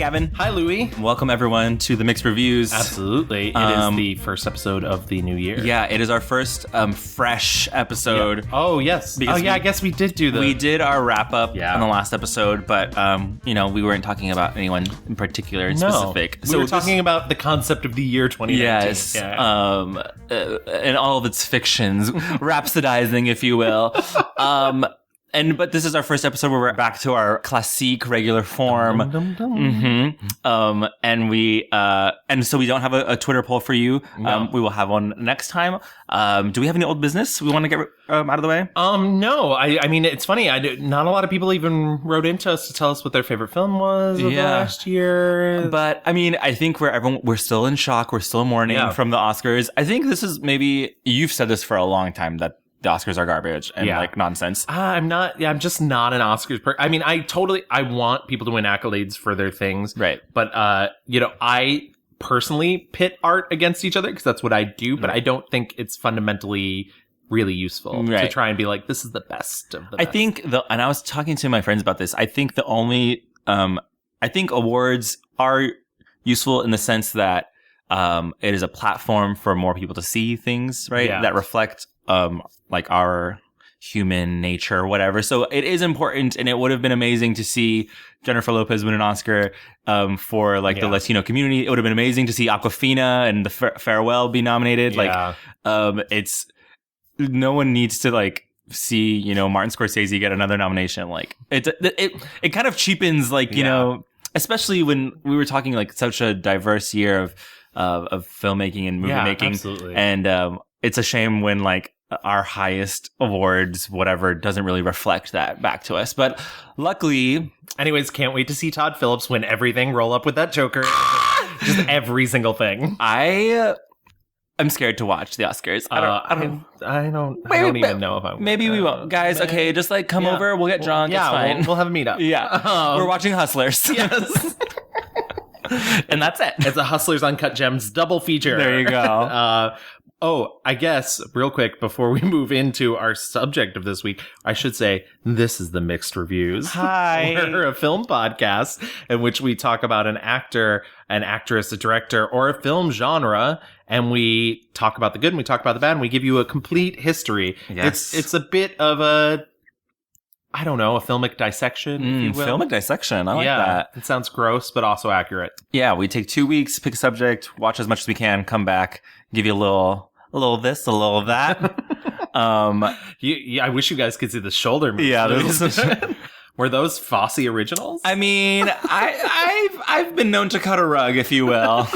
Gavin. Hi, Louie. Welcome, everyone, to the Mixed Reviews. Absolutely. It is the first episode of the new year. Yeah, it is our first fresh episode. Yeah. Oh, yes. I guess we did do We did our wrap-up Yeah. on the last episode, but, we weren't talking about anyone in particular and specific. We were talking about the concept of the year 2019. Yes. Yeah. And all of its fictions, rhapsodizing, if you will. But this is our first episode where we're back to our classique regular form. And so we don't have a Twitter poll for you. No. We will have one next time. Do we have any old business we want to get out of the way? No. I mean, it's funny. Not a lot of people even wrote into us to tell us what their favorite film was of the last year. But I mean, I think we're still in shock. We're still mourning from the Oscars. I think this is maybe, you've said this for a long time, that the Oscars are garbage and like nonsense. I'm just not an Oscars person. I mean, I want people to win accolades for their things. Right. But, I personally pit art against each other because that's what I do, but I don't think it's fundamentally really useful to try and be like, this is the best of the best. I think and I was talking to my friends about this. I think I think awards are useful in the sense that, it is a platform for more people to see things, right? Yeah. That reflect, like our human nature or whatever. So it is important, and it would have been amazing to see Jennifer Lopez win an Oscar for the Latino community. It would have been amazing to see Awkwafina and The Farewell be nominated. Yeah. It's no one needs to see Martin Scorsese get another nomination. It kind of cheapens especially when we were talking such a diverse year of filmmaking and movie making. Absolutely. And it's a shame when our highest awards, whatever, doesn't really reflect that back to us. But luckily, anyways, can't wait to see Todd Phillips win everything. Roll up with that Joker, just every single thing. I'm scared to watch the Oscars. I don't even know if I'm. Maybe we won't, guys. Okay, just come over. We'll get drunk. Yeah, it's fine. We'll have a meetup. Yeah, we're watching Hustlers. Yes. And that's it. It's a Hustlers Uncut Gems double feature. There you go. I guess, real quick, before we move into our subject of this week, I should say, this is the Mixed Reviews. Hi. We're a film podcast in which we talk about an actor, an actress, a director, or a film genre, and we talk about the good and we talk about the bad, and we give you a complete history. Yes. It's a bit of a filmic dissection, if you will. Filmic dissection. I like that. It sounds gross, but also accurate. Yeah, we take 2 weeks, pick a subject, watch as much as we can, come back, give you a little this, a little of that. I wish you guys could see the shoulder moves. Yeah, were those Fosse originals? I mean, I've been known to cut a rug, if you will.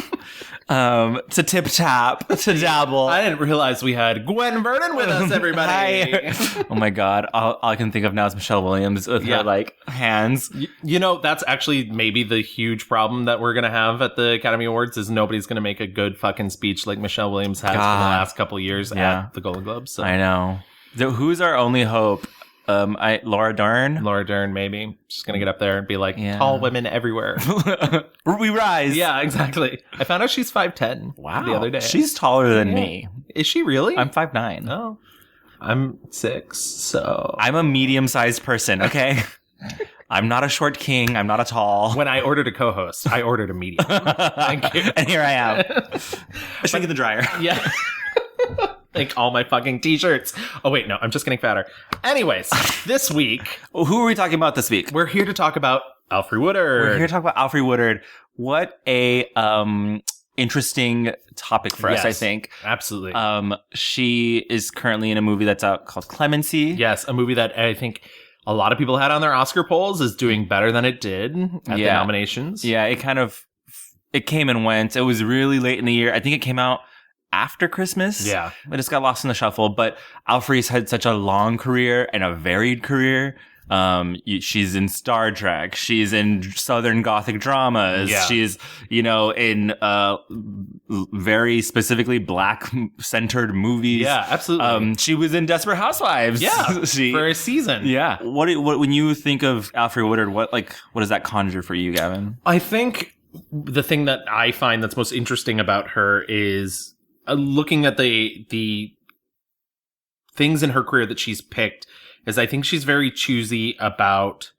To tip tap, to dabble. I didn't realize we had Gwen Vernon with us, everybody. Oh my God. All I can think of now is Michelle Williams with her hands. That's actually maybe the huge problem that we're going to have at the Academy Awards is nobody's going to make a good fucking speech like Michelle Williams has for the last couple of years at the Golden Globes. So. I know. Who's our only hope? Laura Dern. Laura Dern, maybe. She's going to get up there and be like, tall women everywhere. We rise. Yeah, exactly. I found out she's 5'10". Wow. The other day. She's taller than me. Is she really? I'm 5'9". Oh. I'm 6, so. I'm a medium-sized person, okay? I'm not a short king. I'm not a tall. When I ordered a co-host, I ordered a medium. Thank you. And here I am. I should get the dryer. Yeah. All my fucking t-shirts. Oh, wait, no, I'm just getting fatter. Anyways, this week... Who are we talking about this week? We're here to talk about Alfre Woodard. We're here to talk about Alfre Woodard. What a interesting topic for us, I think. Absolutely. She is currently in a movie that's out called Clemency. Yes, a movie that I think a lot of people had on their Oscar polls is doing better than it did at the nominations. Yeah, it came and went. It was really late in the year. I think it came out after Christmas. Yeah. But it's got lost in the shuffle. But Alfre's had such a long career and a varied career. She's in Star Trek. She's in Southern Gothic dramas. Yeah. She's, in very specifically Black-centered movies. Yeah, absolutely. She was in Desperate Housewives. Yeah, for a season. Yeah. What when you think of Alfre Woodard, what does that conjure for you, Gavin? I think the thing that I find that's most interesting about her is looking at the things in her career that she's picked, is I think she's very choosy about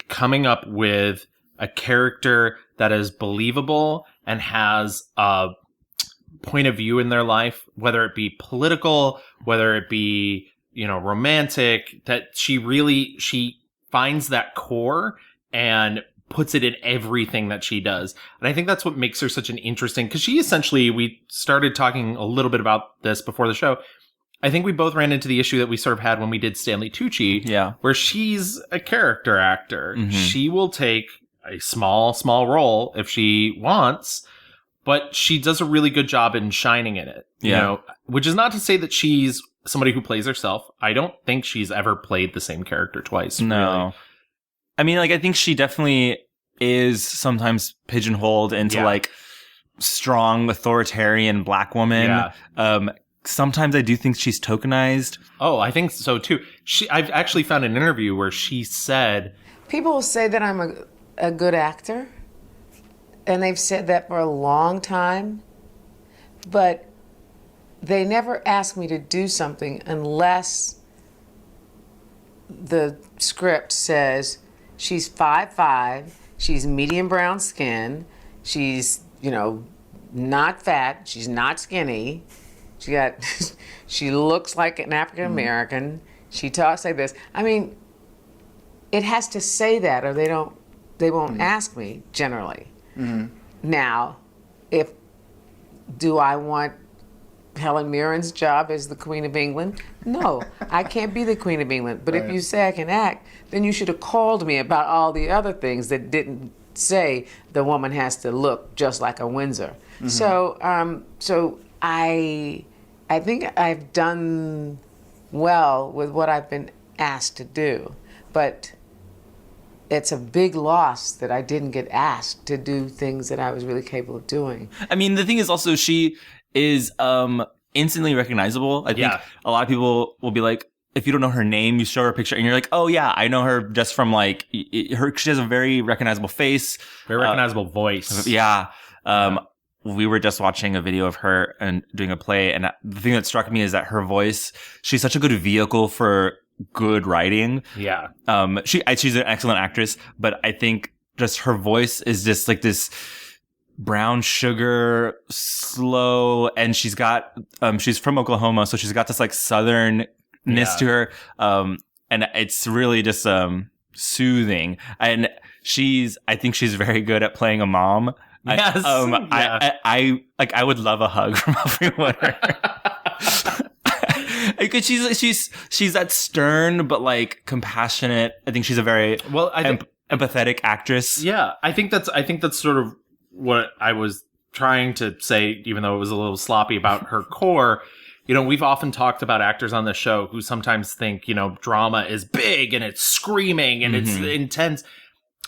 coming up with a character that is believable and has a point of view in their life, whether it be political, whether it be, romantic, that she finds that core and puts it in everything that she does. And I think that's what makes her such an interesting, because she essentially, we started talking a little bit about this before the show. I think we both ran into the issue that we sort of had when we did Stanley Tucci, where she's a character actor. Mm-hmm. She will take a small role if she wants, but she does a really good job in shining in it. Which is not to say that she's somebody who plays herself. I don't think she's ever played the same character twice. No. Really. I mean, I think she definitely is sometimes pigeonholed into strong authoritarian black woman. Yeah. Sometimes I do think she's tokenized. Oh, I think so too. I've actually found an interview where she said, people say that I'm a good actor, and they've said that for a long time, but they never ask me to do something unless the script says she's 5'5", she's medium brown skin, she's, not fat, she's not skinny, she looks like an African American, she talks like this. I mean, it has to say that or they won't ask me generally. Mm-hmm. Now, do I want Helen Mirren's job as the Queen of England? No, I can't be the Queen of England. But if you say I can act, then you should have called me about all the other things that didn't say the woman has to look just like a Windsor. Mm-hmm. So I think I've done well with what I've been asked to do, but it's a big loss that I didn't get asked to do things that I was really capable of doing. I mean, the thing is also she is instantly recognizable. I think a lot of people will be like, if you don't know her name, you show her a picture and you're like, oh yeah, I know her just from she has a very recognizable face. Very recognizable voice. Yeah. We were just watching a video of her and doing a play, and the thing that struck me is that her voice, she's such a good vehicle for good writing. Yeah. She's an excellent actress, but I think just her voice is just like this brown sugar, slow, and she's from Oklahoma, so she's got this southernness to her. And it's really just soothing. And I think she's very good at playing a mom. Yes. I would love a hug from Alfre Woodard. Because she's that stern but compassionate. I think she's a very empathetic actress. Yeah, I think that's sort of what I was trying to say, even though it was a little sloppy about her core. We've often talked about actors on the show who sometimes think, drama is big and it's screaming and it's intense.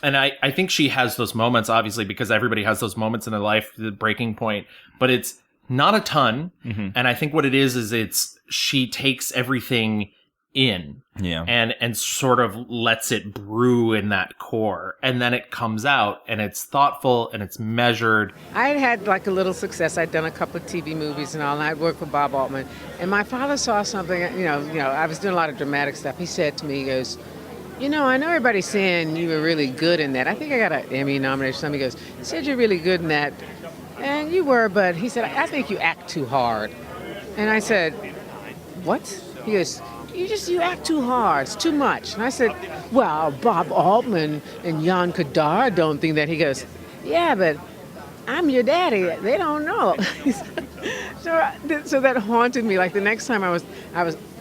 And I think she has those moments, obviously, because everybody has those moments in their life, the breaking point. But it's not a ton. Mm-hmm. And I think what it is she takes everything in. Yeah. And sort of lets it brew in that core. And then it comes out and it's thoughtful and it's measured. I had a little success. I'd done a couple of TV movies and all, and I'd worked for Bob Altman. And my father saw something, I was doing a lot of dramatic stuff. He said to me, he goes, I know everybody's saying you were really good in that. I think I got an Emmy nomination. He goes, he said you're really good in that. And you were, but he said, I think you act too hard. And I said, what? He goes, you act too hard. It's too much. And I said, well, Bob Altman and Jan Kadar don't think that. He goes, yeah, but I'm your daddy. They don't know. So that haunted me. The next time I was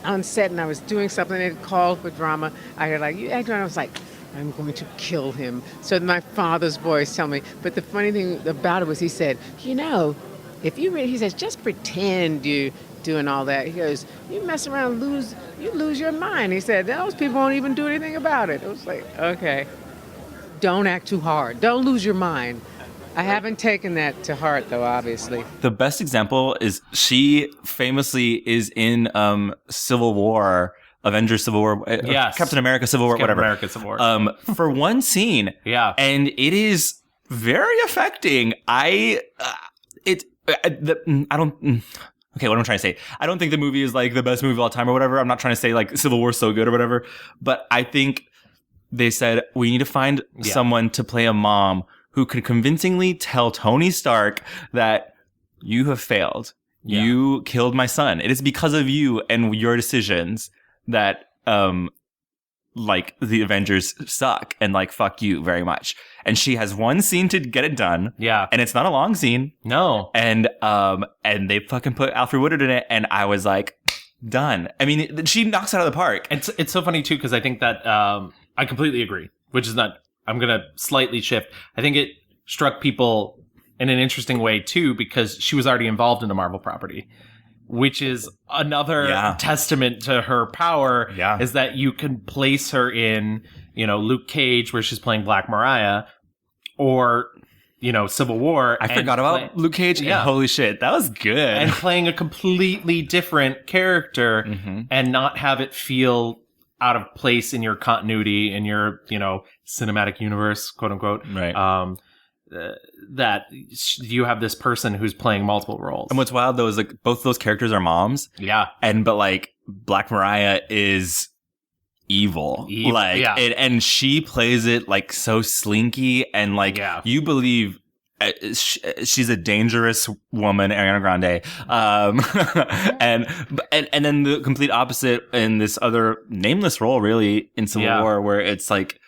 on set and I was doing something that called for drama, I heard you act, and I was like, I'm going to kill him. So my father's voice told me. But the funny thing about it was he said, if you he says, just pretend you doing all that. He goes, you mess around, you lose your mind. He said, those people won't even do anything about it. I was like, okay. Don't act too hard. Don't lose your mind. I haven't taken that to heart, though, obviously. The best example is she famously is in Civil War, Avengers Civil War, yes. Captain America Civil War, whatever. Captain America Civil War. For one scene. Yeah. And it is very affecting. Okay, what am I trying to say? I don't think the movie is the best movie of all time or whatever. I'm not trying to say Civil War is so good or whatever. But I think they said, we need to find someone to play a mom who could convincingly tell Tony Stark that you have failed. Yeah. You killed my son. It is because of you and your decisions that, like, the Avengers suck and, like, fuck you very much. And she has one scene to get it done. Yeah. And it's not a long scene. No. And they fucking put Alfre Woodard in it. And I was like, done. I mean, she knocks it out of the park. It's so funny, too, because I think that, I completely agree, which is not, I'm going to slightly shift. I think it struck people in an interesting way, too, because she was already involved in a Marvel property, which is another testament to her power, is that you can place her in, you know, Luke Cage, where she's playing Black Mariah, or, you know, Civil War. I forgot about Luke Cage. Yeah. And holy shit, that was good. And playing a completely different character and not have it feel out of place in your continuity, in your, you know, cinematic universe, quote unquote. Right. That you have this person who's playing multiple roles. And what's wild though is like both those characters are moms. Yeah. But like Black Mariah is evil. Like and she plays it like so slinky and like you believe she's a dangerous woman, Ariana Grande. And then the complete opposite in this other nameless role really in Civil War, where it's like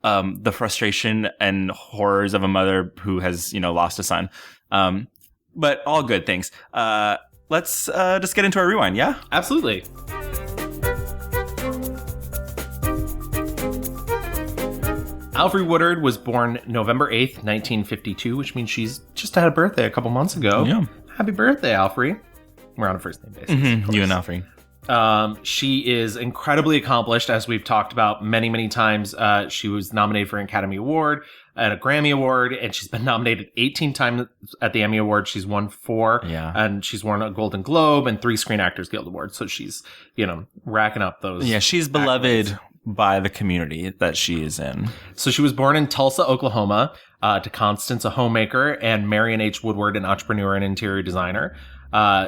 the frustration and horrors of a mother who has, you know, lost a son. But all good things. Let's just get into our rewind, yeah? Absolutely. Alfre Woodard was born November 8th, 1952, which means she's just had a birthday a couple months ago. Yeah. Happy birthday, Alfre. We're on a first name basis. Mm-hmm. You and Alfre. She is incredibly accomplished, as we've talked about many, many times. She was nominated for an Academy Award and a Grammy Award, and she's been nominated 18 times at the Emmy Award. She's won 4, and she's won a Golden Globe and 3 Screen Actors Guild Awards. So she's, you know, racking up those. Yeah, she's beloved by the community that she is in. So she was born in Tulsa, Oklahoma, to Constance, a homemaker, and Marion H. Woodward, an entrepreneur and interior designer.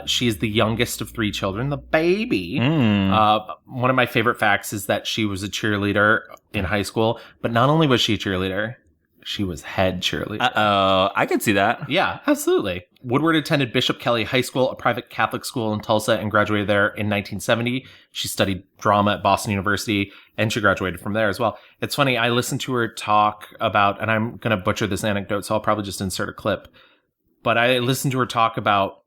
She is the youngest of 3 children, the baby. One of my favorite facts is that she was a cheerleader in high school, but not only was she a cheerleader, she was head cheerleader. Uh-oh. I could see that. Yeah, absolutely. Woodward attended Bishop Kelly High School, a private Catholic school in Tulsa, and graduated there in 1970. She studied drama at Boston University, and she graduated from there as well. It's funny, I listened to her talk about, and I'm going to butcher this anecdote, so I'll probably just insert a clip, but I listened to her talk about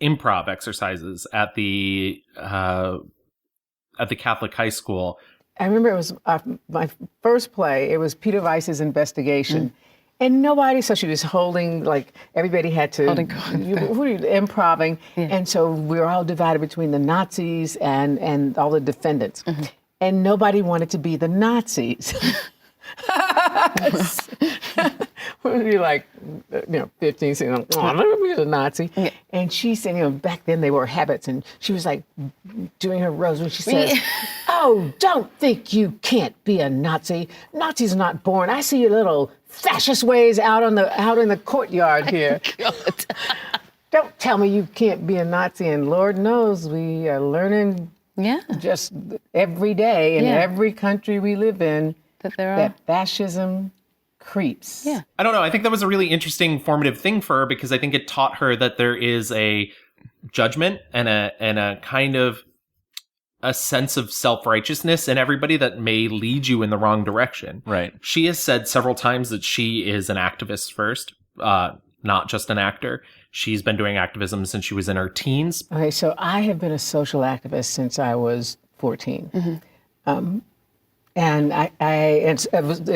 improv exercises at the Catholic high school. I remember it was my first play. It was Peter Weiss's Investigation. And nobody, so she was holding, like, everybody had to, improving. And so we were all divided between the Nazis and all the defendants. And nobody wanted to be the Nazis. We'd be like, 15, 16, let me be the Nazi. And she said, back then they wore habits, and she was like doing her rose when she says, oh, don't think you can't be a Nazi. Nazis are not born. I see your little fascist ways out in the courtyard here. Don't tell me you can't be a Nazi. And Lord knows we are learning just every day in every country we live in that fascism creeps. Yeah. I don't know. I think that was a really interesting formative thing for her, because I think it taught her that there is a judgment and a kind of a sense of self-righteousness in everybody that may lead you in the wrong direction. Right. She has said several times that she is an activist first, not just an actor. She's been doing activism since she was in her teens. Okay, so I have been a social activist since I was 14. And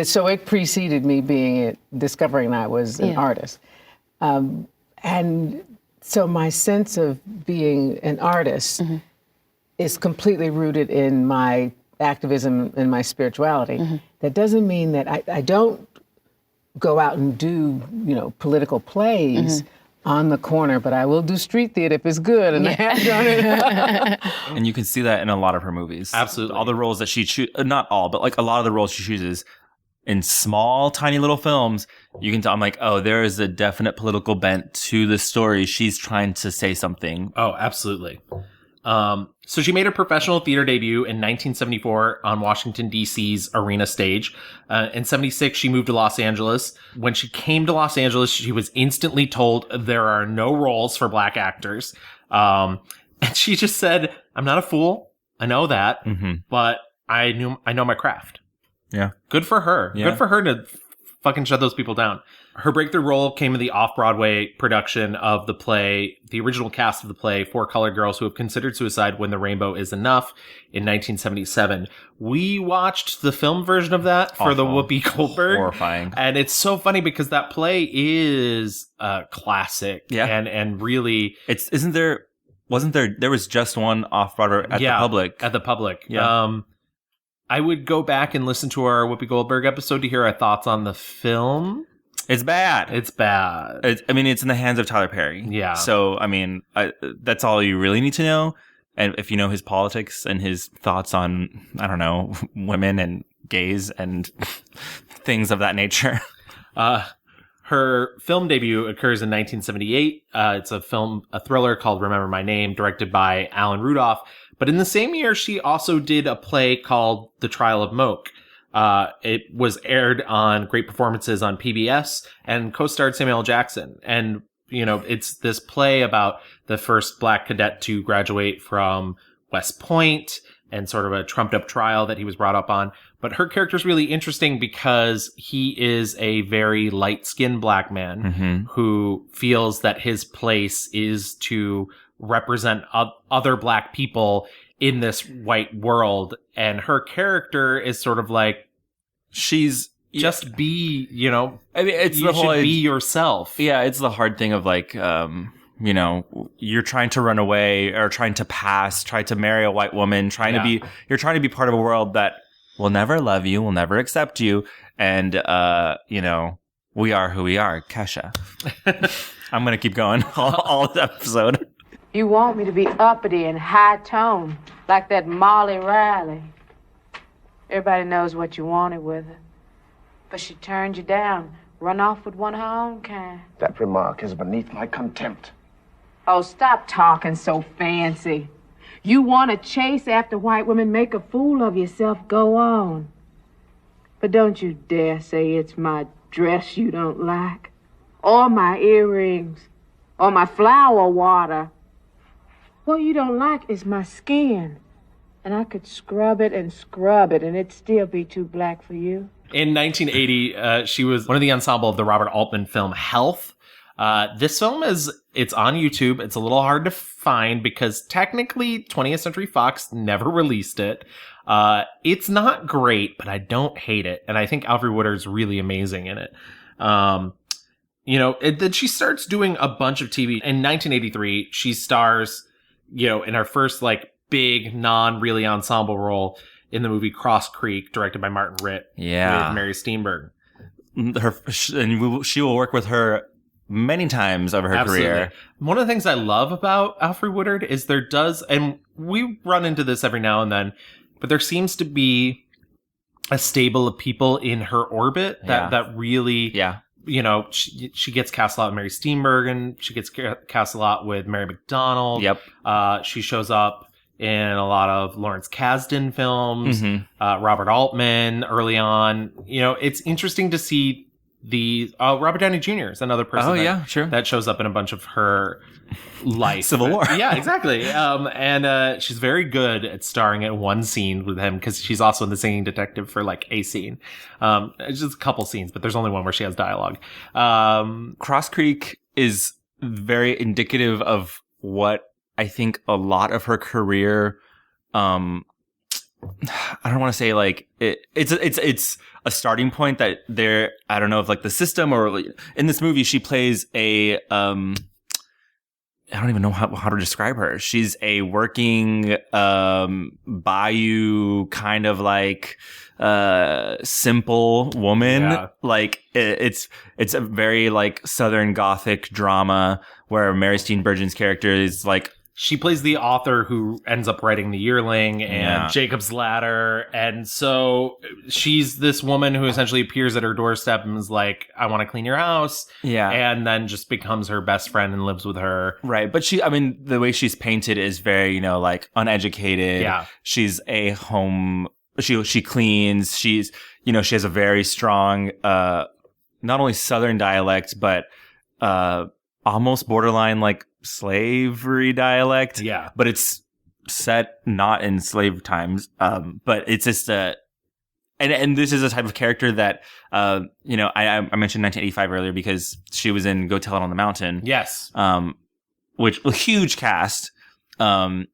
so it preceded me discovering I was an artist. And so my sense of being an artist is completely rooted in my activism and my spirituality. That doesn't mean that I don't go out and do, political plays on the corner, but I will do street theater if it's good, and I have done it. And you can see that in a lot of her movies. Absolutely. All the roles that she chooses, not all, but like a lot of the roles she chooses in small, tiny little films, you can tell, I'm like, oh, there is a definite political bent to the story. She's trying to say something. Oh, absolutely. So she made her professional theater debut in 1974 on Washington, D.C.'s Arena stage. In 76, she moved to Los Angeles. When she came to Los Angeles, she was instantly told there are no roles for black actors. And she just said, I'm not a fool. I know that, but I know my craft. Yeah. Good for her. Yeah. Good for her to fucking shut those people down. Her breakthrough role came in the off-Broadway production of the play, the original cast of the play, Four Colored Girls Who Have Considered Suicide When the Rainbow Is Enough in 1977. We watched the film version of that for the Whoopi Goldberg. Horrifying. And it's so funny because that play is classic. Yeah. And really... Wasn't there was just one off-Broadway at the Public. At the Public. Yeah. I would go back and listen to our Whoopi Goldberg episode to hear our thoughts on the film. It's bad. It's bad. It's in the hands of Tyler Perry. Yeah. So, that's all you really need to know. And if you know his politics and his thoughts on, I don't know, women and gays and things of that nature. Her film debut occurs in 1978. It's a thriller called Remember My Name, directed by Alan Rudolph. But in the same year, she also did a play called The Trial of Moke. It was aired on Great Performances on PBS and co-starred Samuel L. Jackson. And, it's this play about the first black cadet to graduate from West Point and sort of a trumped up trial that he was brought up on. But her character is really interesting because he is a very light-skinned black man who feels that his place is to represent other black people in this white world. And her character is sort of like, just be, it's you the whole should be yourself. Yeah, it's the hard thing of like, you're trying to run away or trying to marry a white woman, you're trying to be part of a world that will never love you, will never accept you. And, we are who we are, Kesha. I'm going to keep going all the episode. You want me to be uppity and high tone, like that Molly Riley. Everybody knows what you wanted with her. But she turned you down, run off with one of her own kind. That remark is beneath my contempt. Oh, stop talking so fancy. You want to chase after white women, make a fool of yourself, go on. But don't you dare say it's my dress you don't like, or my earrings, or my flower water. What you don't like is my skin. And I could scrub it, and it'd still be too black for you. In 1980, she was one of the ensemble of the Robert Altman film Health. This film it's on YouTube. It's a little hard to find because technically 20th Century Fox never released it. It's not great, but I don't hate it. And I think Alfre Woodard is really amazing in it. Then she starts doing a bunch of TV. In 1983, she stars, in her first big non-really ensemble role in the movie Cross Creek, directed by Martin Ritt. Yeah. With Mary Steenburgen. She will work with her many times over her career. One of the things I love about Alfre Woodard is and we run into this every now and then, but there seems to be a stable of people in her orbit that really, she gets cast a lot with Mary Steenburgen. She gets cast a lot with Mary McDonnell. Yep. She shows up in a lot of Lawrence Kasdan films, Robert Altman early on. It's interesting to see Robert Downey Jr. is another person that shows up in a bunch of her life. Civil War. Yeah, exactly. And she's very good at starring in one scene with him because she's also in The Singing Detective for a scene. It's just a couple scenes, but there's only one where she has dialogue. Cross Creek is very indicative of what I think a lot of her career, I don't want to say it's a starting point that I don't know if the system or in this movie, she plays I don't even know how to describe her. She's a working, bayou kind of simple woman. Yeah. It's a very Southern Gothic drama where Mary Steenburgen's character is she plays the author who ends up writing The Yearling and Yeah. Jacob's Ladder. And so she's this woman who essentially appears at her doorstep and is like, I want to clean your house. Yeah. And then just becomes her best friend and lives with her. Right. But the way she's painted is very, like uneducated. Yeah. She's a home, she cleans. She's, she has a very strong, not only Southern dialect, but, almost borderline like slavery dialect. Yeah. But it's set not in slave times. But it's just, and this is a type of character that, I mentioned 1985 earlier because she was in Go Tell It on the Mountain. Yes. Which a huge cast. And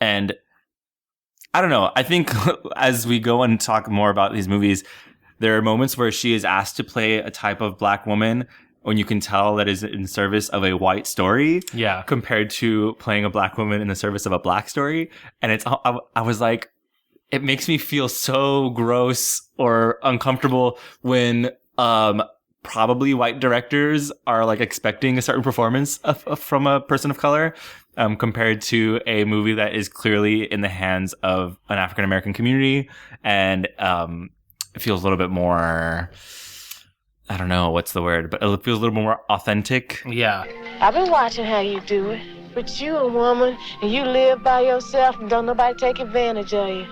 I don't know. I think as we go and talk more about these movies, there are moments where she is asked to play a type of black woman when you can tell that is in service of a white story. Yeah. Compared to playing a black woman in the service of a black story. And I was like, it makes me feel so gross or uncomfortable when, probably white directors are like expecting a certain performance from a person of color, compared to a movie that is clearly in the hands of an African American community. And, it feels a little bit more, I don't know what's the word, but it feels a little more authentic. Yeah. I've been watching how you do it. But you a woman, and you live by yourself, and don't nobody take advantage of you.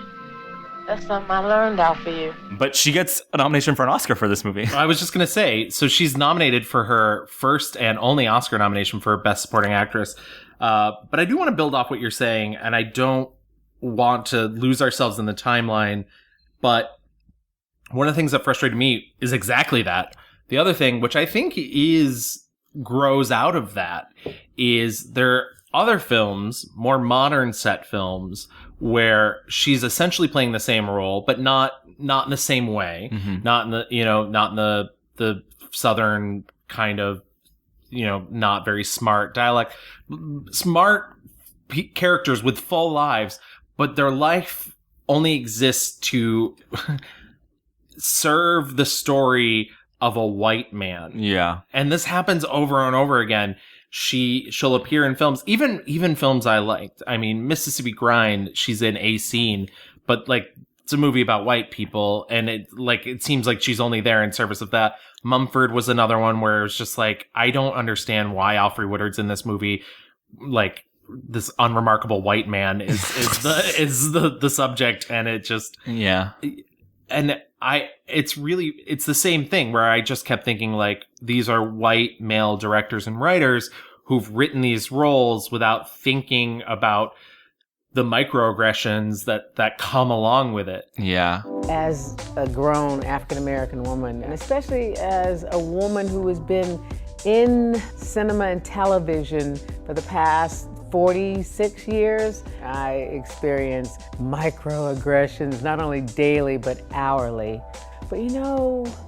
That's something I learned off of you. But she gets a nomination for an Oscar for this movie. I was just going to say, so she's nominated for her first and only Oscar nomination for Best Supporting Actress. But I do want to build off what you're saying, and I don't want to lose ourselves in the timeline. But one of the things that frustrated me is exactly that. The other thing, which I think grows out of that, is there are other films, more modern set films, where she's essentially playing the same role, but not in the same way, not in the Southern kind of, not very smart dialect, smart characters with full lives, but their life only exists to serve the story of a white man. Yeah. And this happens over and over again. She'll appear in films, even films I liked. I mean, Mississippi Grind, she's in a scene, but like it's a movie about white people, and it seems like she's only there in service of that. Mumford was another one where it was just like, I don't understand why Alfre Woodard's in this movie. Like, this unremarkable white man is the subject, and it just, yeah. And it's the same thing where I just kept thinking, like, these are white male directors and writers who've written these roles without thinking about the microaggressions that come along with it. Yeah. As a grown African-American woman, and especially as a woman who has been in cinema and television for the past 46 years, I experience microaggressions, not only daily, but hourly. But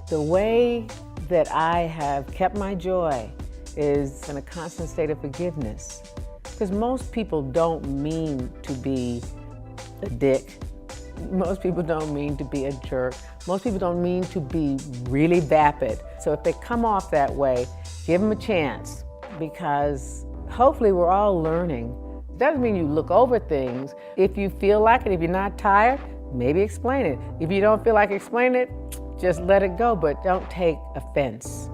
the way that I have kept my joy is in a constant state of forgiveness. Because most people don't mean to be a dick. Most people don't mean to be a jerk. Most people don't mean to be really vapid. So if they come off that way, give them a chance, because hopefully we're all learning. It doesn't mean you look over things. If you feel like it, if you're not tired, maybe explain it. If you don't feel like explaining it, just let it go, but don't take offense,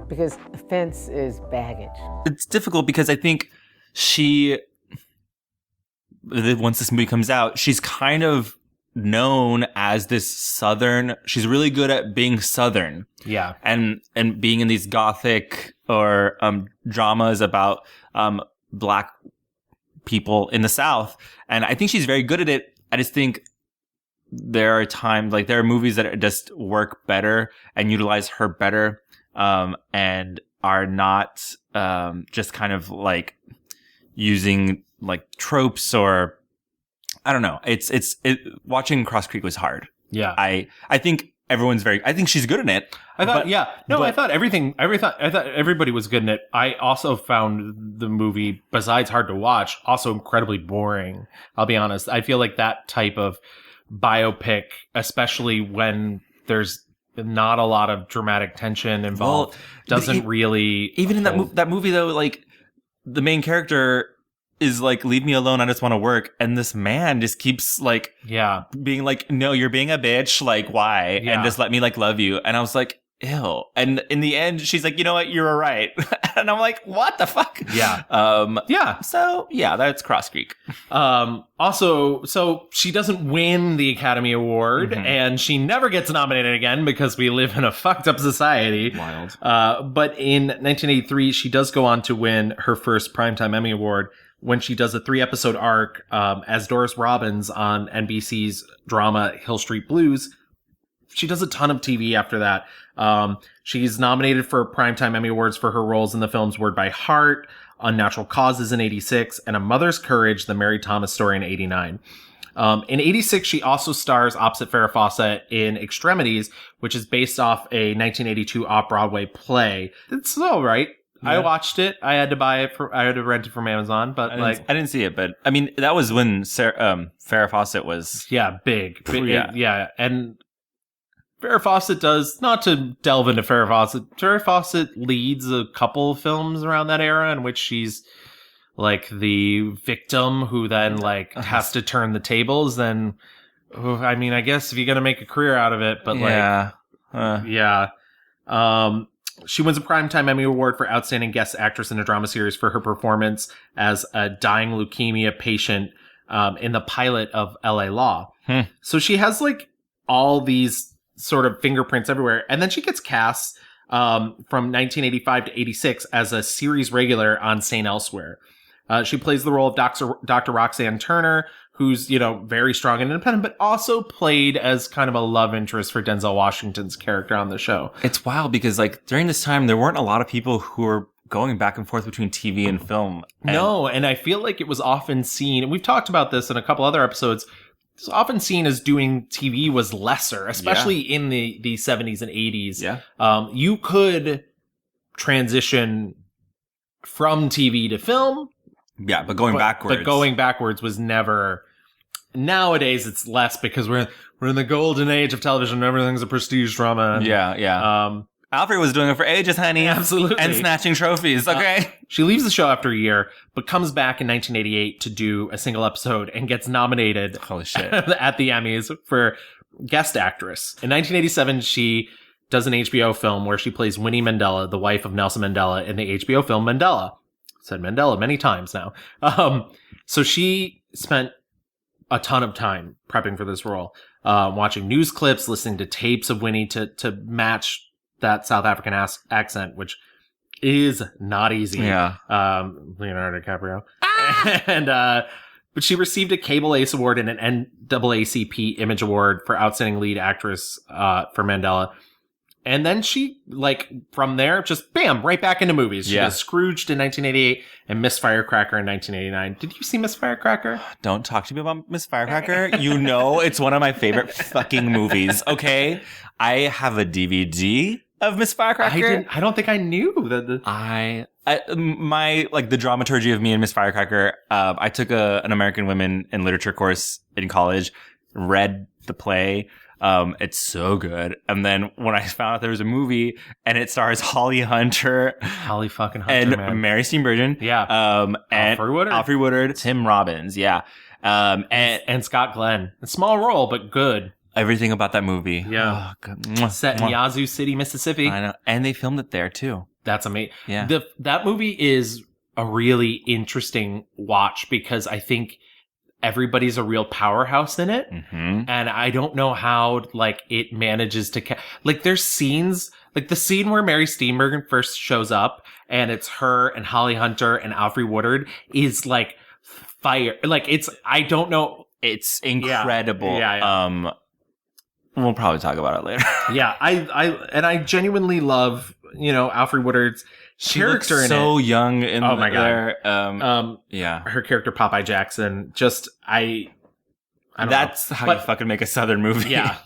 because offense is baggage. It's difficult because I think once this movie comes out, she's kind of known as this Southern. She's really good at being Southern. Yeah. And being in these gothic or dramas about black people in the South. And I think she's very good at it. I just think there are times, like there are movies that just work better and utilize her better, and are not just kind of like using like tropes, or I don't know. Watching Cross Creek was hard. Yeah. I think I think she's good in it. I thought everybody was good in it. I also found the movie, besides hard to watch, also incredibly boring. I'll be honest. I feel like that type of biopic, especially when there's not a lot of dramatic tension involved, doesn't really. Even in that movie though, like the main character, is like, leave me alone, I just want to work. And this man just keeps like being like, no, you're being a bitch, like why? And just let me like love you. And I was like, ew. And in the end, she's like, you know what, you're right. And I'm like, what the fuck? So that's Cross Creek. Also, so she doesn't win the Academy Award, and she never gets nominated again because we live in a fucked up society. Wild. But in 1983, she does go on to win her first Primetime Emmy Award when she does a 3-episode arc as Doris Robbins on NBC's drama Hill Street Blues. She does a ton of TV after that. She's nominated for Primetime Emmy Awards for her roles in the films Word by Heart, Unnatural Causes in 86, and A Mother's Courage, the Mary Thomas Story in 89. In 86, she also stars opposite Farrah Fawcett in Extremities, which is based off a 1982 off-Broadway play. It's all right. I watched it. I had to I had to rent it from Amazon, but I didn't see it, but I mean, that was when Farrah Fawcett was big. And Farrah Fawcett does, not to delve into Farrah Fawcett leads a couple of films around that era in which she's like the victim who then like has to turn the tables. Then, I mean, I guess if you're gonna make a career out of it, but she wins a Primetime Emmy Award for Outstanding Guest Actress in a Drama Series for her performance as a dying leukemia patient in the pilot of LA Law. So she has like all these sort of fingerprints everywhere. And then she gets cast from 1985 to 86 as a series regular on St. Elsewhere. She plays the role of Dr. Roxanne Turner, who's, very strong and independent, but also played as kind of a love interest for Denzel Washington's character on the show. It's wild because like during this time, there weren't a lot of people who were going back and forth between TV and film. And I feel like it was often seen, and we've talked about this in a couple other episodes, it's often seen as doing TV was lesser, especially in the 70s and 80s. Yeah. You could transition from TV to film. Yeah, but going backwards. But going backwards was never. Nowadays, it's less because we're in the golden age of television. Everything's a prestige drama. And, Alfre was doing it for ages, honey. Absolutely. And snatching trophies, okay? She leaves the show after a year, but comes back in 1988 to do a single episode and gets nominated Holy shit. at the Emmys for Guest Actress. In 1987, she does an HBO film where she plays Winnie Mandela, the wife of Nelson Mandela, in the HBO film Mandela. Said Mandela many times now. So she spent a ton of time prepping for this role, watching news clips, listening to tapes of Winnie to match that South African accent, which is not easy. Yeah. Leonardo DiCaprio. And, but she received a Cable Ace Award and an NAACP Image Award for Outstanding Lead Actress, for Mandela. And then she, from there, just bam, right back into movies. She was Scrooged in 1988 and Miss Firecracker in 1989. Did you see Miss Firecracker? Don't talk to me about Miss Firecracker. It's one of my favorite fucking movies, okay? I have a DVD of Miss Firecracker. I don't think I knew that. The dramaturgy of me and Miss Firecracker, I took an American Women in Literature course in college, read the play. It's so good. And then when I found out there was a movie and it stars Holly fucking Hunter, and man. Mary Steenburgen. Yeah. And Alfre Woodard, Tim Robbins. Yeah. And Scott Glenn. A small role, but good. Everything about that movie. Yeah. Oh, set in Yazoo City, Mississippi. I know. And they filmed it there too. That's amazing. Yeah. That movie is a really interesting watch because I think everybody's a real powerhouse in it. Mm-hmm. And I don't know how, it manages to... there's scenes... the scene where Mary Steenburgen first shows up, and it's her and Holly Hunter and Alfre Woodard is, fire. It's... I don't know... It's incredible. Yeah. We'll probably talk about it later. Yeah. I genuinely love, Alfre Woodard's character in it. So young in oh my there. God. Yeah. Her character Popeye Jackson. Just I don't That's know. how you fucking make a Southern movie. Yeah.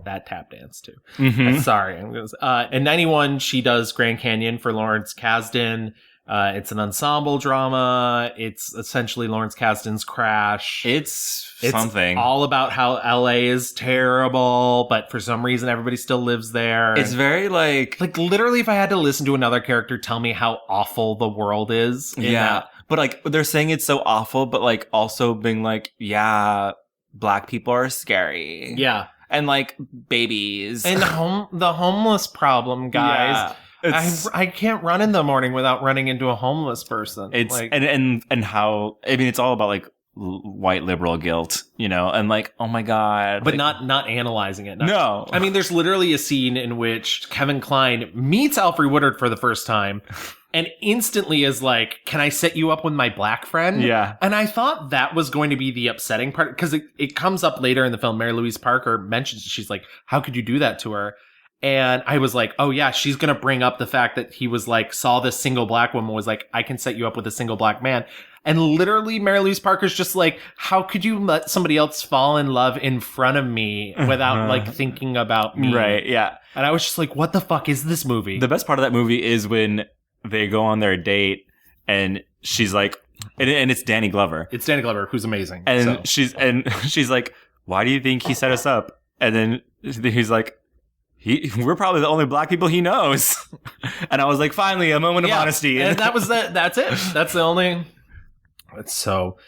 That tap dance too. Mm-hmm. Sorry. In 91, she does Grand Canyon for Lawrence Kasdan. It's an ensemble drama. It's essentially Lawrence Kasdan's Crash. It's something. All about how LA is terrible, but for some reason everybody still lives there. It's very literally if I had to listen to another character tell me how awful the world is. But but like they're saying it's so awful, but like also being like, yeah, black people are scary. Yeah. And like babies. And the homeless problem, guys. Yeah, I can't run in the morning without running into a homeless person. It's like, and how, I mean, it's all about like white liberal guilt, you know, and like, oh my God. But like, not analyzing it. No. I mean, there's literally a scene in which Kevin Kline meets Alfre Woodard for the first time and instantly is like, can I set you up with my black friend? Yeah. And I thought that was going to be the upsetting part because it comes up later in the film. Mary Louise Parker mentions, she's like, how could you do that to her? And I was like, oh yeah, she's going to bring up the fact that he was like, saw this single black woman, was like, I can set you up with a single black man. And literally Mary Louise Parker's just like, how could you let somebody else fall in love in front of me without like thinking about me? Right, yeah. And I was just like, what the fuck is this movie? The best part of that movie is when they go on their date and she's like, and it's Danny Glover. It's Danny Glover, who's amazing. And she's like, why do you think he set us up? And then he's like, we're probably the only black people he knows. And I was like, finally, a moment of honesty. And that's it. That's the only... So,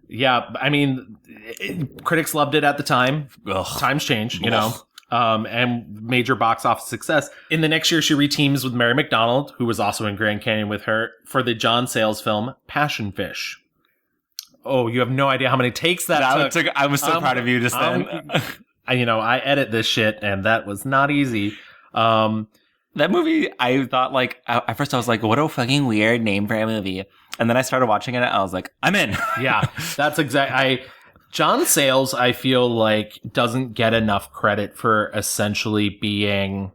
yeah, I mean, critics loved it at the time. Ugh. Times change, you know, and major box office success. In the next year, she reteams with Mary McDonald, who was also in Grand Canyon with her, for the John Sayles film Passion Fish. Oh, you have no idea how many takes that took. I was so proud of you just then. I edit this shit, and that was not easy. That movie, I thought, like, at first I was like, what a fucking weird name for a movie. And then I started watching it, and I was like, I'm in. Yeah, that's John Sayles, I feel like, doesn't get enough credit for essentially being...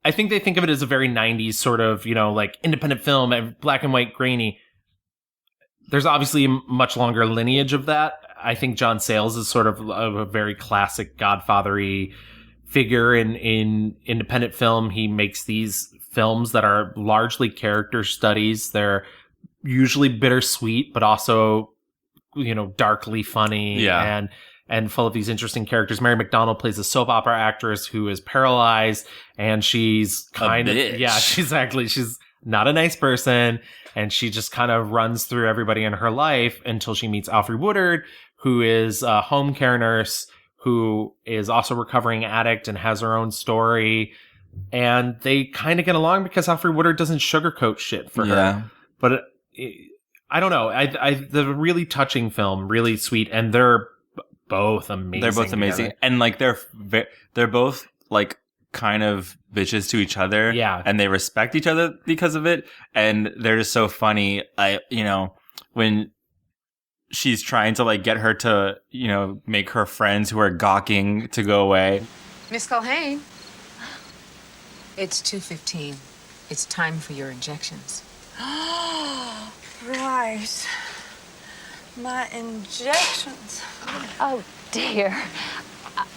I think they think of it as a very 90s sort of, you know, like, independent film, black and white, grainy. There's obviously a much longer lineage of that. I think John Sayles is sort of a very classic Godfather-y figure in independent film. He makes these films that are largely character studies. They're usually bittersweet, but also, you know, darkly funny and full of these interesting characters. Mary McDonald plays a soap opera actress who is paralyzed, and she's kind of, she's not a nice person, and she just kind of runs through everybody in her life until she meets Alfre Woodard, who is a home care nurse, who is also a recovering addict and has her own story. And they kind of get along because Alfre Woodard doesn't sugarcoat shit for her. But I don't know. The really touching film, really sweet, and they're both amazing. They're both amazing, together. and like they're both like kind of bitches to each other. Yeah, and they respect each other because of it, and they're just so funny. When she's trying to like get her to, you know, make her friends who are gawking to go away. Miss Culhane, it's 2:15. It's time for your injections. Right. My injections. Oh, dear.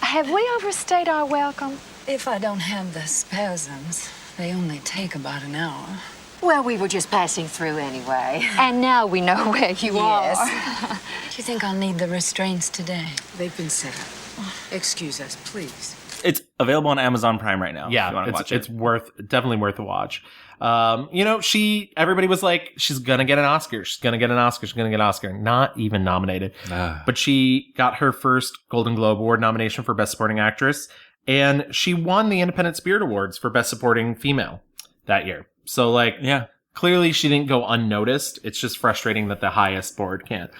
Have we overstayed our welcome? If I don't have the spasms, they only take about an hour. Well, we were just passing through anyway. And now we know where you are. Do you think I'll need the restraints today? They've been set up. Excuse us, please. It's available on Amazon Prime right now. Yeah, if you want to watch it. It's definitely worth a watch. Everybody was like, she's gonna get an Oscar. She's gonna get an Oscar. She's gonna get an Oscar. Not even nominated. But she got her first Golden Globe Award nomination for Best Supporting Actress, and she won the Independent Spirit Awards for Best Supporting Female that year. So, clearly she didn't go unnoticed. It's just frustrating that the highest board can't.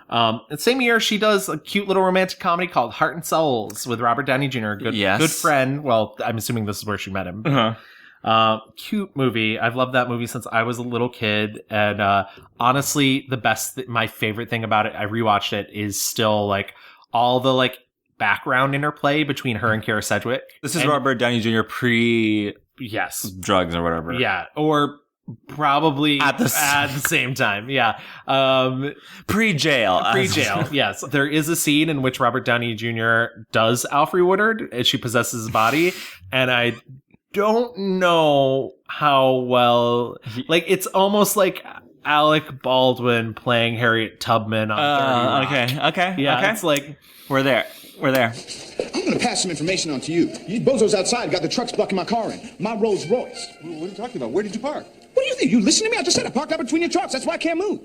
The same year, she does a cute little romantic comedy called Heart and Souls with Robert Downey Jr., good friend. Well, I'm assuming this is where she met him. Cute movie. I've loved that movie since I was a little kid. And honestly, my favorite thing about it, I rewatched it, is still all the background interplay between her and Kara Sedgwick. This is Robert Downey Jr. drugs or whatever. Yeah, or probably at the same time. Yeah. Pre-jail. Yes. There is a scene in which Robert Downey Jr. does Alfre Woodard and she possesses his body. And I don't know how well, it's almost like Alec Baldwin playing Harriet Tubman on 30 Rock. Okay. Yeah. It's we're there. I'm going to pass some information on to you. You bozos outside got the trucks blocking my car in. My Rolls Royce. What are you talking about? Where did you park? What do you think? You listen to me? I just said I parked up between your trucks. That's why I can't move.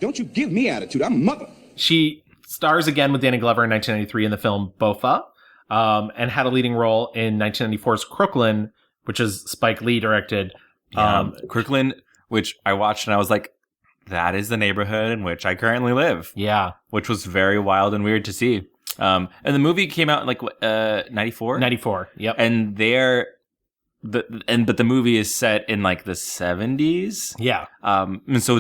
Don't you give me attitude. I'm a mother. She stars again with Danny Glover in 1993 in the film Bofa, and had a leading role in 1994's Crooklyn, which is Spike Lee directed. Crooklyn, which I watched and I was like, that is the neighborhood in which I currently live. Yeah. Which was very wild and weird to see. And the movie came out in like 94? 94, yep. And but the movie is set in like the 70s. Yeah. And so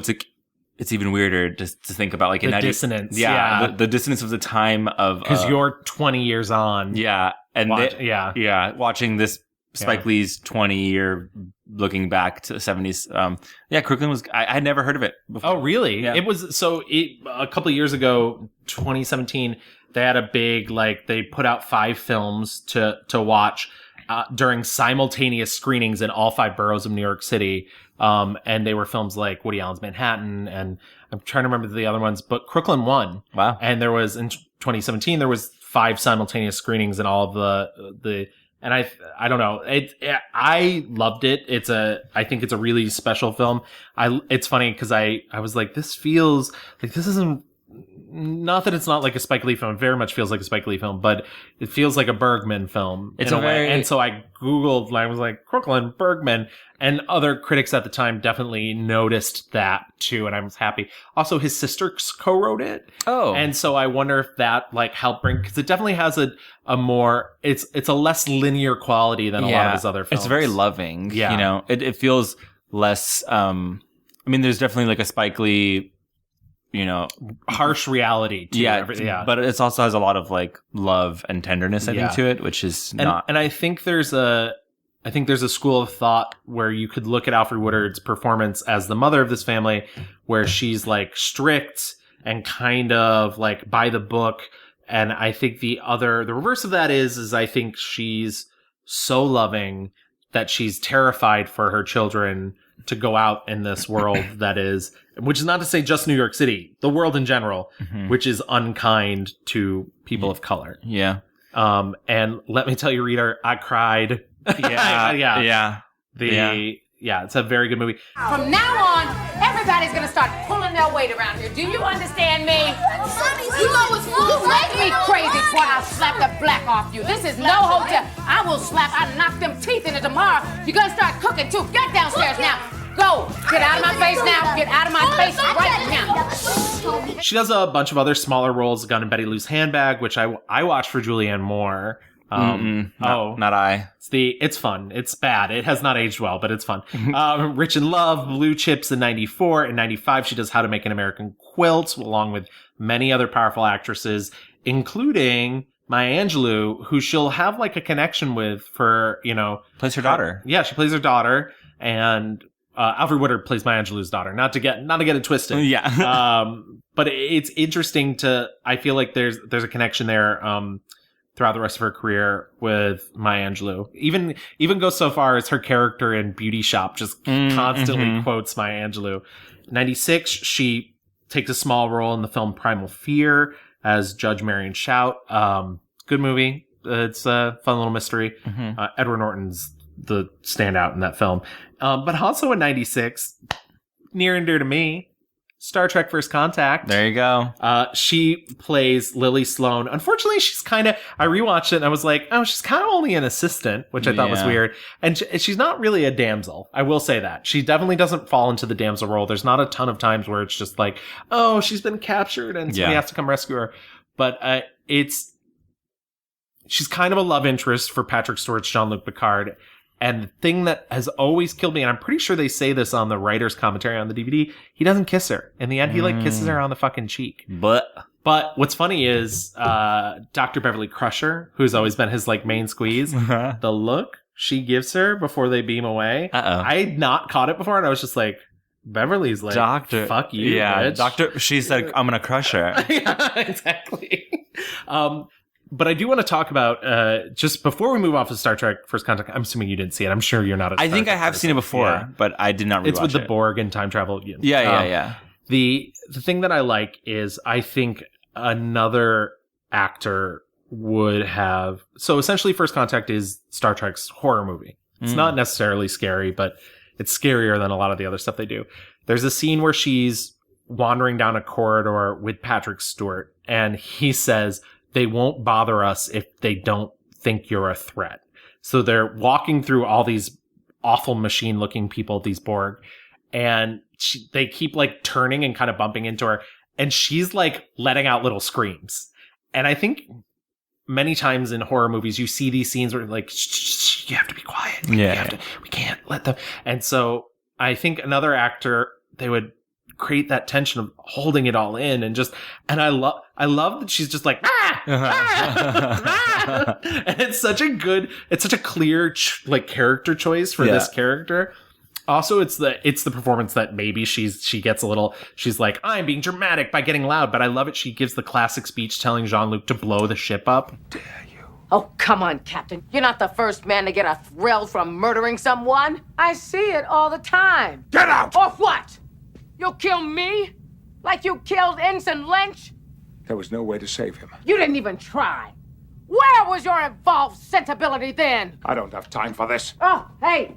it's even weirder to think about like the dissonance. Yeah. The dissonance of the time of because you're 20 years on. Yeah. And watching this Spike Lee's 20-year looking back to the 70s. Crooklyn was I had never heard of it before. Oh, really? Yeah. It was a couple of years ago, 2017, they had a big they put out 5 films to watch during simultaneous screenings in all 5 boroughs of New York City. And they were films like Woody Allen's Manhattan, and I'm trying to remember the other ones, but Crooklyn won. Wow. And there was, in 2017, there was 5 simultaneous screenings in all of the and I don't know. I loved it. I think it's a really special film. It's funny because I was like, this feels like this isn't, not that it's not like a Spike Lee film. It very much feels like a Spike Lee film, but it feels like a Bergman film in a way. And so I Googled, I was like, Crooklyn, Bergman, and other critics at the time definitely noticed that too. And I was happy. Also, his sister co-wrote it. Oh. And so I wonder if that helped bring, because it definitely has a more, it's a less linear quality than a lot of his other films. It's very loving. Yeah. You know, it feels less, there's definitely like a Spike Lee, harsh reality to but it also has a lot of like love and tenderness I think to it, which is not. And I think there's a school of thought where you could look at Alfre Woodard's performance as the mother of this family, where she's like strict and kind of like by the book. And I think the reverse of that is I think she's so loving that she's terrified for her children to go out in this world that is, which is not to say just New York City, the world in general, which is unkind to people of color. Yeah. And let me tell you, Rita, I cried. Yeah. It's a very good movie. From now on, everybody's gonna start pulling their weight around here. Do you understand me? You know it's you make me crazy before I'll slap the black off you. This is no hotel. I knock them teeth in it tomorrow. You're gonna start cooking too. Get downstairs now. Go. Get out of my face now. Get out of my face right now. She does a bunch of other smaller roles. Gun and Betty Lou's Handbag, which I watched for Julianne Moore. Not I. It's fun. It's bad. It has not aged well, but it's fun. Rich in Love, Blue Chips in 94. In 95, she does How to Make an American Quilt, along with many other powerful actresses, including Maya Angelou, who she'll have like a connection with for, plays her daughter. Yeah, she plays her daughter, and Alfre Woodard plays Maya Angelou's daughter. Not to get it twisted. Yeah. But it's interesting I feel like there's a connection there, throughout the rest of her career with Maya Angelou. Even goes so far as her character in Beauty Shop just constantly quotes Maya Angelou. 96, she takes a small role in the film Primal Fear as Judge Marion Shout. Good movie. It's a fun little mystery. Edward Norton's the standout in that film. But also in 96, near and dear to me, Star Trek First Contact. There you go. She plays Lily Sloan. Unfortunately, I rewatched it and I was like, oh, she's kind of only an assistant, which I thought was weird. And she's not really a damsel. I will say that. She definitely doesn't fall into the damsel role. There's not a ton of times where it's just like, oh, she's been captured and somebody has to come rescue her. But she's kind of a love interest for Patrick Stewart's Jean-Luc Picard. And the thing that has always killed me, and I'm pretty sure they say this on the writer's commentary on the DVD, he doesn't kiss her. In the end, he kisses her on the fucking cheek. But what's funny is Dr. Beverly Crusher, who's always been his main squeeze, the look she gives her before they beam away. I had not caught it before, and I was just like, Beverly's like, Doctor, fuck you, bitch. Doctor, she's like, I'm gonna crush her. Yeah, exactly. But I do want to talk about, just before we move off of Star Trek First Contact, I'm assuming you didn't see it. I'm sure you're not a Star I think Trek I have person. seen it before, but I did not rewatch it. It's with the Borg and time travel. Yeah. The thing that I like is I think another actor would have... So essentially First Contact is Star Trek's horror movie. It's not necessarily scary, but it's scarier than a lot of the other stuff they do. There's a scene where she's wandering down a corridor with Patrick Stewart, and he says, they won't bother us if they don't think you're a threat. So they're walking through all these awful machine-looking people, these Borg, and they keep like turning and kind of bumping into her, and she's like letting out little screams. And I think many times in horror movies, you see these scenes where like, shh, you have to be quiet. Yeah. We can't let them. And so I think another actor, they would create that tension of holding it all in and I love that she's just like, and it's such a clear like character choice for this character. Also, it's the performance that maybe she gets a little, she's like, I'm being dramatic by getting loud, but I love it. She gives the classic speech telling Jean-Luc to blow the ship up. Oh, come on, Captain. You're not the first man to get a thrill from murdering someone. I see it all the time. Get out! Or what? You'll kill me? Like you killed Ensign Lynch? There was no way to save him. You didn't even try. Where was your involved sensibility then? I don't have time for this. Oh, hey,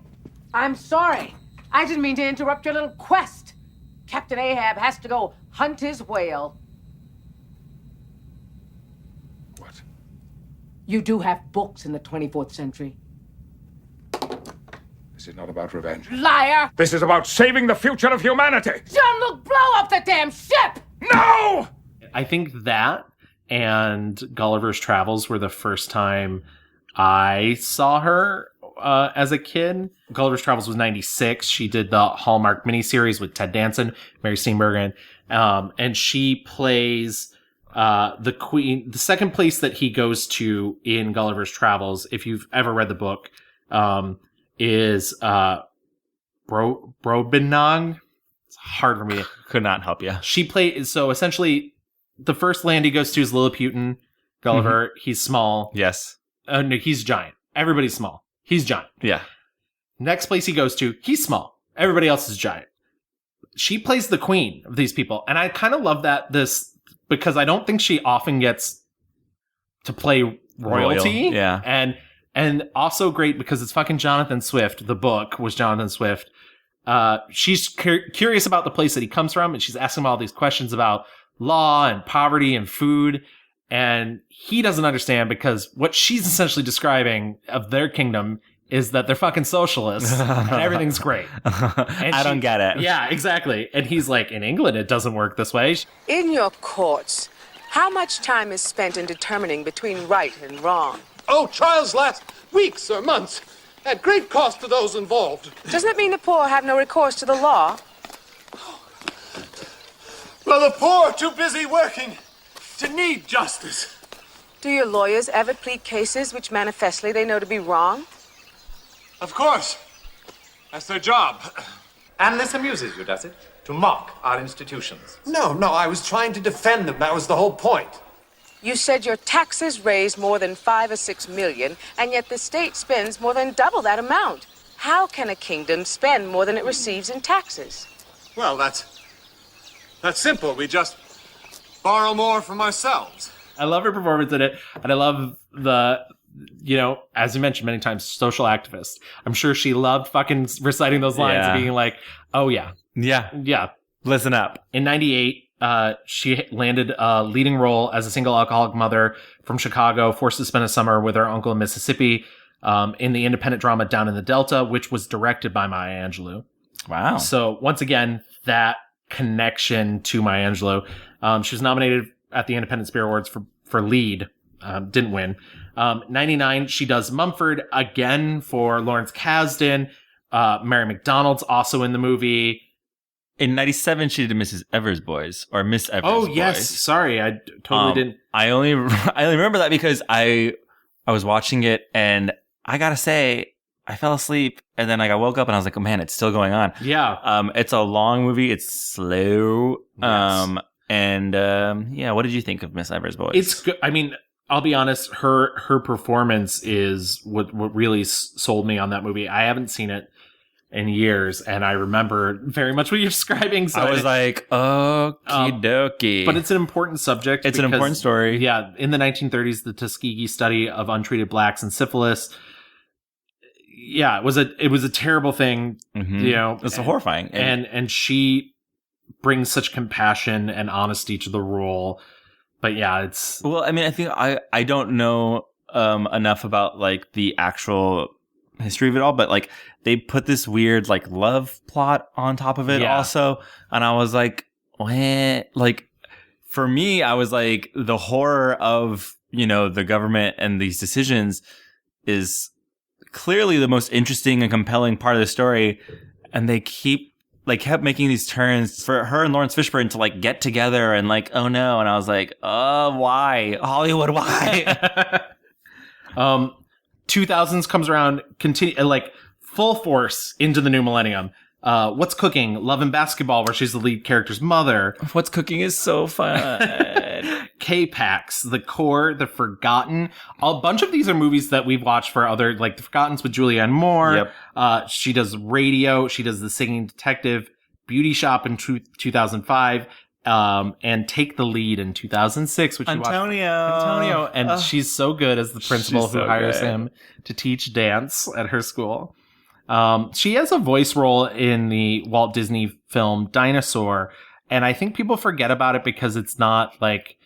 I'm sorry. I didn't mean to interrupt your little quest. Captain Ahab has to go hunt his whale. What? You do have books in the 24th century. This is not about revenge. Liar! This is about saving the future of humanity! Jean-Luc, blow up the damn ship! No! I think that and Gulliver's Travels were the first time I saw her as a kid. Gulliver's Travels was 96. She did the Hallmark miniseries with Ted Danson, Mary Steenburgen, and she plays the queen. The second place that he goes to in Gulliver's Travels, if you've ever read the book, is Brobdingnag. It's hard for me. Could not help you. She plays, so essentially the first land he goes to is Lilliputian. Gulliver, he's small. Yes. No, he's giant. Everybody's small. He's giant. Yeah. Next place he goes to, he's small. Everybody else is giant. She plays the queen of these people. And I kind of love because I don't think she often gets to play royalty. Yeah. And also great because it's fucking Jonathan Swift. The book was Jonathan Swift. She's curious about the place that he comes from, and she's asking him all these questions about law and poverty and food. And he doesn't understand because what she's essentially describing of their kingdom is that they're fucking socialists and everything's great. And I don't get it. Yeah, exactly. And he's like, in England, it doesn't work this way. In your courts, how much time is spent in determining between right and wrong? Oh, trials last weeks or months, at great cost to those involved. Doesn't it mean the poor have no recourse to the law? Well, the poor are too busy working to need justice. Do your lawyers ever plead cases which manifestly they know to be wrong? Of course. That's their job. And this amuses you, does it? To mock our institutions? No, I was trying to defend them. That was the whole point. You said your taxes raise more than 5 or 6 million, and yet the state spends more than double that amount. How can a kingdom spend more than it receives in taxes? Well, that's simple. We just borrow more from ourselves. I love her performance in it, and I love the, as you mentioned many times, social activist. I'm sure she loved fucking reciting those lines and being like, oh yeah. Yeah. Listen up. In 98, she landed a leading role as a single alcoholic mother from Chicago, forced to spend a summer with her uncle in Mississippi, in the independent drama Down in the Delta, which was directed by Maya Angelou. Wow. So once again, that connection to Maya Angelou. She was nominated at the Independent Spirit Awards for lead. Didn't win. 99, she does Mumford again for Lawrence Kasdan. Mary McDonald's also in the movie. In 97, she did Mrs. Evers Boys, or Miss Evers Boys. Oh, yes. Sorry. I totally didn't. I only remember that because I was watching it, and I gotta say, I fell asleep, and then I woke up, and I was like, oh man, it's still going on. Yeah. It's a long movie. It's slow. Yes. What did you think of Miss Evers Boys? It's good. I mean, I'll be honest, her performance is what really sold me on that movie. I haven't seen it in years, and I remember very much what you're describing. So I was like, okie dokie. But it's an important subject. It's an important story. Yeah. In the 1930s, the Tuskegee study of untreated blacks and syphilis. Yeah, it was a terrible thing. Mm-hmm. It's horrifying. And she brings such compassion and honesty to the role. But yeah, it's... Well, I mean, I think I don't know enough about like the actual history of it all, but like they put this weird like love plot on top of it also. And I was like, what? Like for me, I was like, the horror of, you know, the government and these decisions is clearly the most interesting and compelling part of the story. And they kept making these turns for her and Lawrence Fishburne to like get together and like, oh no. And I was like, oh, why? Hollywood, why? 2000s comes around, continue like full force into the new millennium. What's Cooking? Love and Basketball, where she's the lead character's mother. What's Cooking is so fun. K-Pax, The Core, The Forgotten. A bunch of these are movies that we've watched for other, like The Forgotten's with Julianne Moore. Yep. She does Radio. She does The Singing Detective, Beauty Shop in 2005. And Take the Lead in 2006, which Antonio, and she's so good as the principal who hires him to teach dance at her school. She has a voice role in the Walt Disney film Dinosaur, and I think people forget about it because it's not like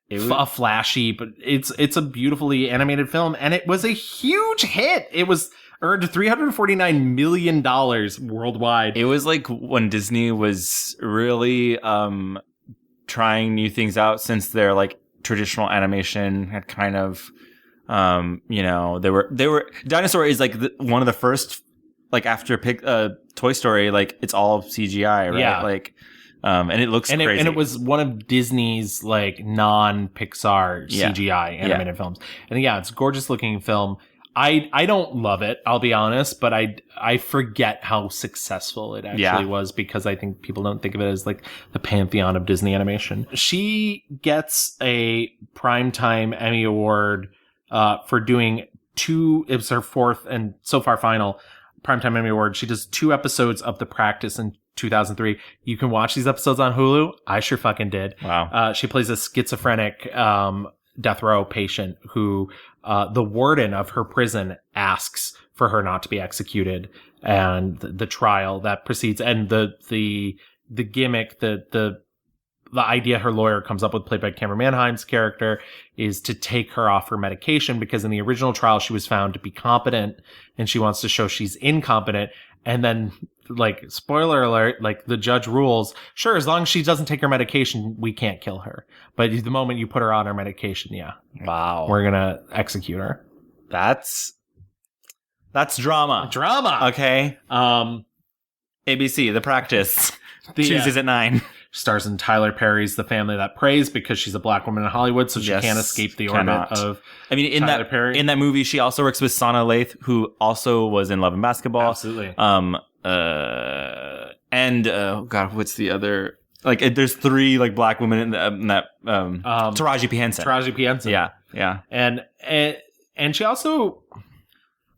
a flashy, but it's a beautifully animated film, and it was a huge hit. It was earned $349 million worldwide. It was like when Disney was really trying new things out, since their like traditional animation had kind of you know, they were Dinosaur is like one of the first, like after Toy Story, like it's all CGI, right? Yeah. Like and it looks crazy. And it was one of Disney's like non-Pixar CGI animated films. And yeah, it's a gorgeous looking film. I don't love it, I'll be honest, but I forget how successful it actually was, because I think people don't think of it as like the pantheon of Disney animation. She gets a Primetime Emmy Award for doing it was her fourth and so far final Primetime Emmy Award. She does 2 episodes of The Practice in 2003. You can watch these episodes on Hulu. I sure fucking did. Wow. She plays a schizophrenic death row patient who the warden of her prison asks for her not to be executed, and the trial that proceeds, and the gimmick, the idea her lawyer comes up with, played by Cameron Manheim's character, is to take her off her medication, because in the original trial she was found to be competent, and she wants to show she's incompetent. And then, like, spoiler alert, like, the judge rules, sure, as long as she doesn't take her medication, we can't kill her. But the moment you put her on her medication, wow, we're gonna execute her. That's drama. Okay. ABC, The Practice. Tuesdays at 9. Stars in Tyler Perry's The Family That Prays, because she's a black woman in Hollywood, so she can't escape the orbit of Tyler Perry. In that movie, she also works with Sana Lathe, who also was in Love and Basketball. Absolutely. And God, what's the other? Like, there's 3 like black women in that. Taraji P. Henson. Taraji P. Henson. Yeah. And she also,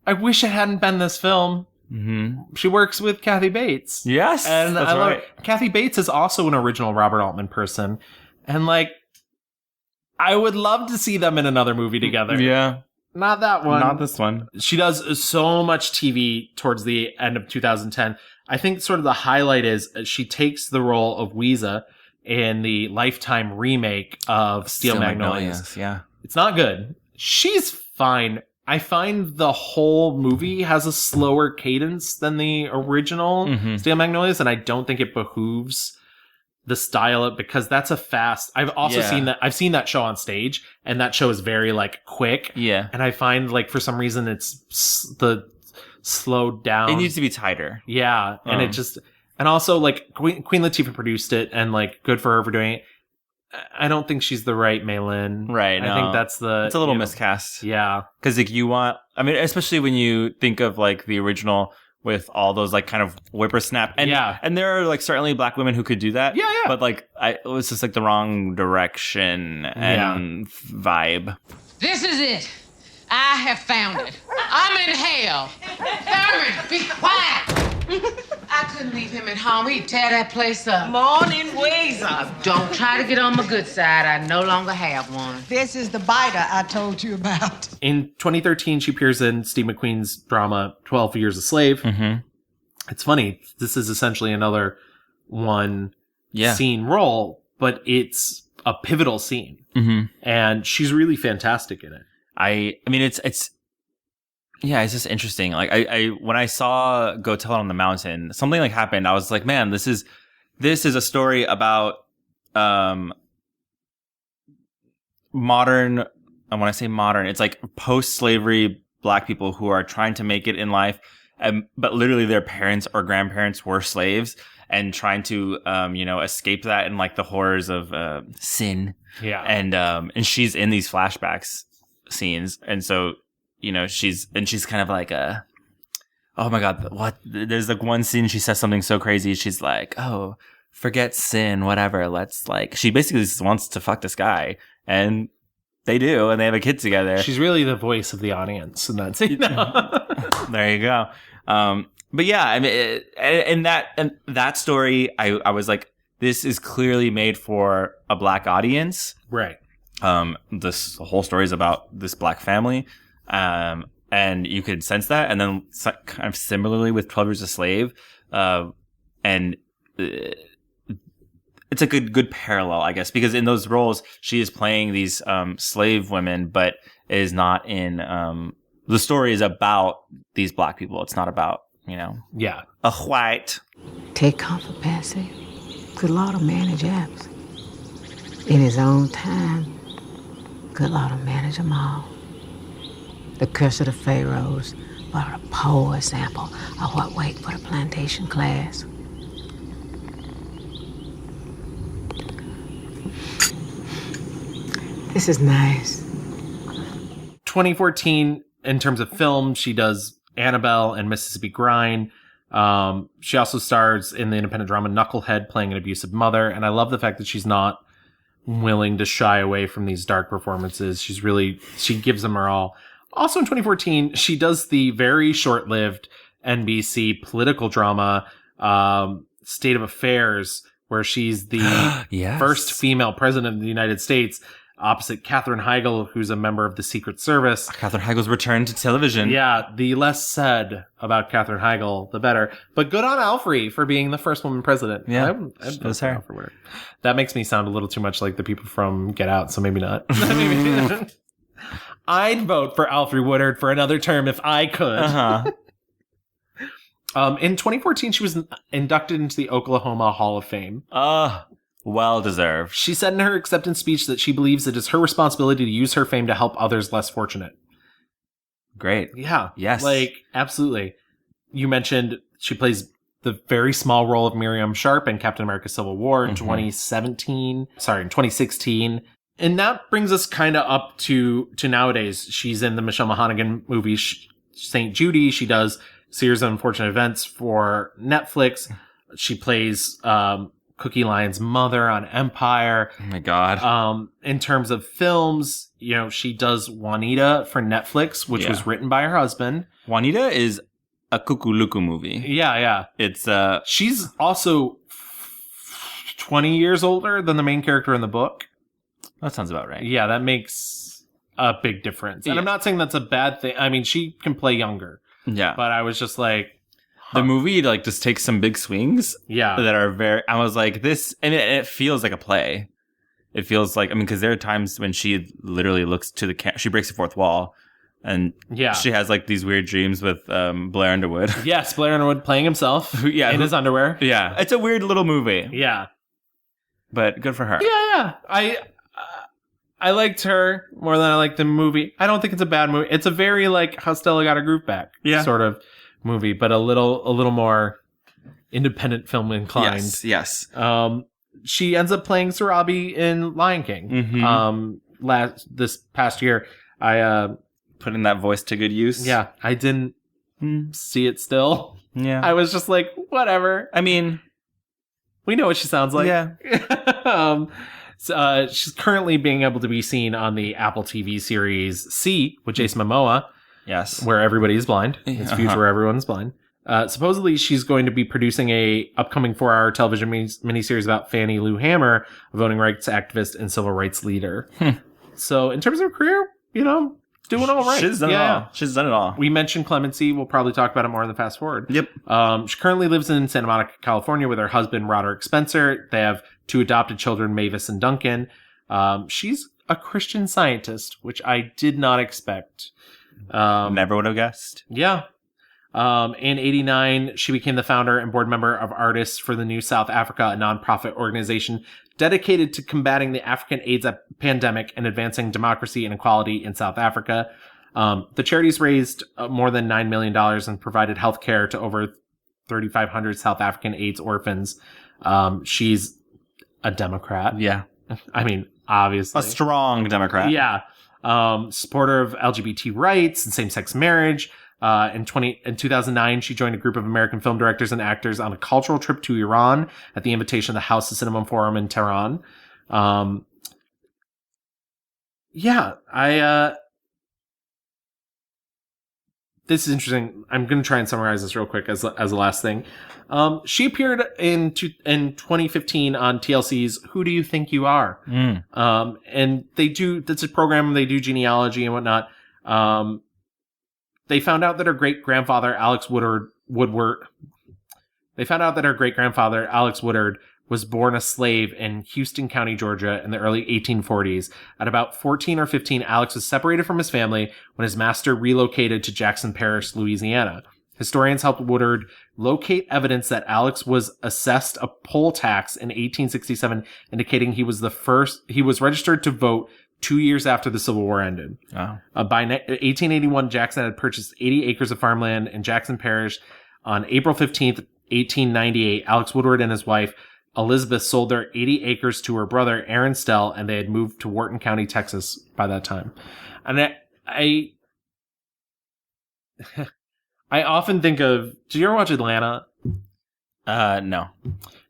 I wish it hadn't been this film. Mm-hmm. She works with Kathy Bates. Yes, and that's right. Kathy Bates is also an original Robert Altman person, and like, I would love to see them in another movie together. Yeah, not that one, not this one. She does so much TV towards the end of 2010. I think sort of the highlight is she takes the role of Ouija in the Lifetime remake of Steel Magnolias. Yeah, it's not good. She's fine. I find the whole movie has a slower cadence than the original Steel Magnolias, and I don't think it behooves the style of, because that's a fast. I've also seen that. I've seen that show on stage, and that show is very like quick. Yeah, and I find like for some reason it's the slowed down. It needs to be tighter. Yeah, and it just, and also like Queen Latifah produced it, and like good for her for doing it. I don't think she's the right Mei-Lin. Right. I think that's it's a little miscast. Yeah. Because like you want, I mean, especially when you think of like the original with all those like kind of whippersnap. And, and there are like certainly black women who could do that. Yeah. But like it was just like the wrong direction and vibe. This is it. I have found it. I'm in hell. Thurman, be quiet. I couldn't leave him at home. He'd tear that place up. Morning, Weezer. Don't try to get on my good side. I no longer have one. This is the biter I told you about. In 2013, she appears in Steve McQueen's drama 12 Years a Slave. Mm-hmm. It's funny. This is essentially another one scene role, but it's a pivotal scene. Mm-hmm. And she's really fantastic in it. I mean, it's just interesting. Like I when I saw Go Tell It on the Mountain, something like happened. I was like, man, this is a story about, modern, and when I say modern, it's like post-slavery Black people who are trying to make it in life, but literally their parents or grandparents were slaves and trying to, escape that and like the horrors of sin. Yeah. And she's in these flashbacks scenes, and so she's kind of like oh my God, what? There's like one scene she says something so crazy. She's like, oh, forget sin, whatever. Let's she basically just wants to fuck this guy. And they do, and they have a kid together. She's really the voice of the audience in that scene. There you go. But yeah, I mean, and that story, I was like, this is clearly made for a Black audience. Right. This whole story is about this Black family. And you could sense that. And then kind of similarly with 12 Years a Slave. And it's a good parallel, I guess, because in those roles, she is playing these slave women, but is not in the story is about these Black people. It's not about, a white. Take comfort, Patsy. Good Lord will manage apps. In his own time, good Lord will manage them all. The Curse of the Pharaohs are a poor example of what wait for the plantation class. This is nice. 2014, in terms of film, she does Annabelle and Mississippi Grind. She also stars in the independent drama Knucklehead, playing an abusive mother. And I love the fact that she's not willing to shy away from these dark performances. She gives them her all. Also in 2014, she does the very short-lived NBC political drama, State of Affairs, where she's the yes. first female president of the United States, opposite Katherine Heigl, who's a member of the Secret Service. Katherine Heigl's return to television. Yeah, the less said about Katherine Heigl, the better. But good on Alfre for being the first woman president. Yeah, I'd vote for Alfre. That makes me sound a little too much like the people from Get Out, so maybe not. I'd vote for Alfre Woodard for another term if I could. Uh-huh. In 2014, she was inducted into the Oklahoma Hall of Fame. Well deserved. She said in her acceptance speech that she believes it is her responsibility to use her fame to help others less fortunate. Great. Yeah. Yes. Absolutely. You mentioned she plays the very small role of Miriam Sharp in Captain America Civil War in 2016. And that brings us kind of up to nowadays. She's in the Michelle Monaghan movie St. Judy. She does Series of Unfortunate Events for Netflix. She plays Cookie Lyon's mother on Empire. Oh my God. In terms of films, she does Juanita for Netflix, which was written by her husband. Juanita is a Kukuluku movie. Yeah. It's she's also 20 years older than the main character in the book. That sounds about right. Yeah, that makes a big difference. And I'm not saying that's a bad thing. I mean, she can play younger. Yeah. But I was just like, the movie just takes some big swings. Yeah. That are I was like, this, and it feels like a play. It feels like, because there are times when she literally looks to the she breaks the fourth wall. And she has these weird dreams with Blair Underwood. Yes, Blair Underwood playing himself in his underwear. Yeah. It's a weird little movie. Yeah. But good for her. Yeah. I liked her more than I liked the movie. I don't think it's a bad movie. It's a very How Stella Got Her Groove Back sort of movie, but a little more independent film inclined. Yes. She ends up playing Sarabi in Lion King. Mm-hmm. This past year, I putting that voice to good use. Yeah, I didn't see it still. Yeah, I was just like, whatever. I mean, we know what she sounds like. Yeah. She's currently being able to be seen on the Apple TV series C with Jason Momoa. Yes. Where everybody is blind. It's a future where everyone's blind. Supposedly, she's going to be producing a upcoming 4-hour television miniseries about Fannie Lou Hamer, a voting rights activist and civil rights leader. So, in terms of her career, Doing all right. She's done it all. She's done it all. We mentioned Clemency. We'll probably talk about it more in the fast forward. Yep. She currently lives in Santa Monica, California with her husband, Roderick Spencer. They have 2 adopted children, Mavis and Duncan. She's a Christian Scientist, which I did not expect. Never would have guessed. Yeah. In 89, she became the founder and board member of Artists for the New South Africa, a nonprofit organization dedicated to combating the African AIDS pandemic and advancing democracy and equality in South Africa. The charities raised more than $9 million and provided health care to over 3,500 South African AIDS orphans. She's a Democrat. Yeah. I mean, obviously. A strong Democrat. Yeah. Supporter of LGBT rights and same-sex marriage. In 2009, she joined a group of American film directors and actors on a cultural trip to Iran at the invitation of the House of Cinema Forum in Tehran. This is interesting. I'm going to try and summarize this real quick as a last thing. She appeared in 2015 on TLC's Who Do You Think You Are? And that's a program, they do genealogy and whatnot. They found out that her great-grandfather, Alex Woodard, was born a slave in Houston County, Georgia in the early 1840s. At about 14 or 15, Alex was separated from his family when his master relocated to Jackson Parish, Louisiana. Historians helped Woodard locate evidence that Alex was assessed a poll tax in 1867, indicating he was registered to vote 2 years after the Civil War ended. Oh. By 1881, Jackson had purchased 80 acres of farmland in Jackson Parish. On April 15th, 1898, Alex Woodard and his wife, Elizabeth, sold their 80 acres to her brother, Aaron Stell, and they had moved to Wharton County, Texas by that time. And I often think of... Did you ever watch Atlanta? No.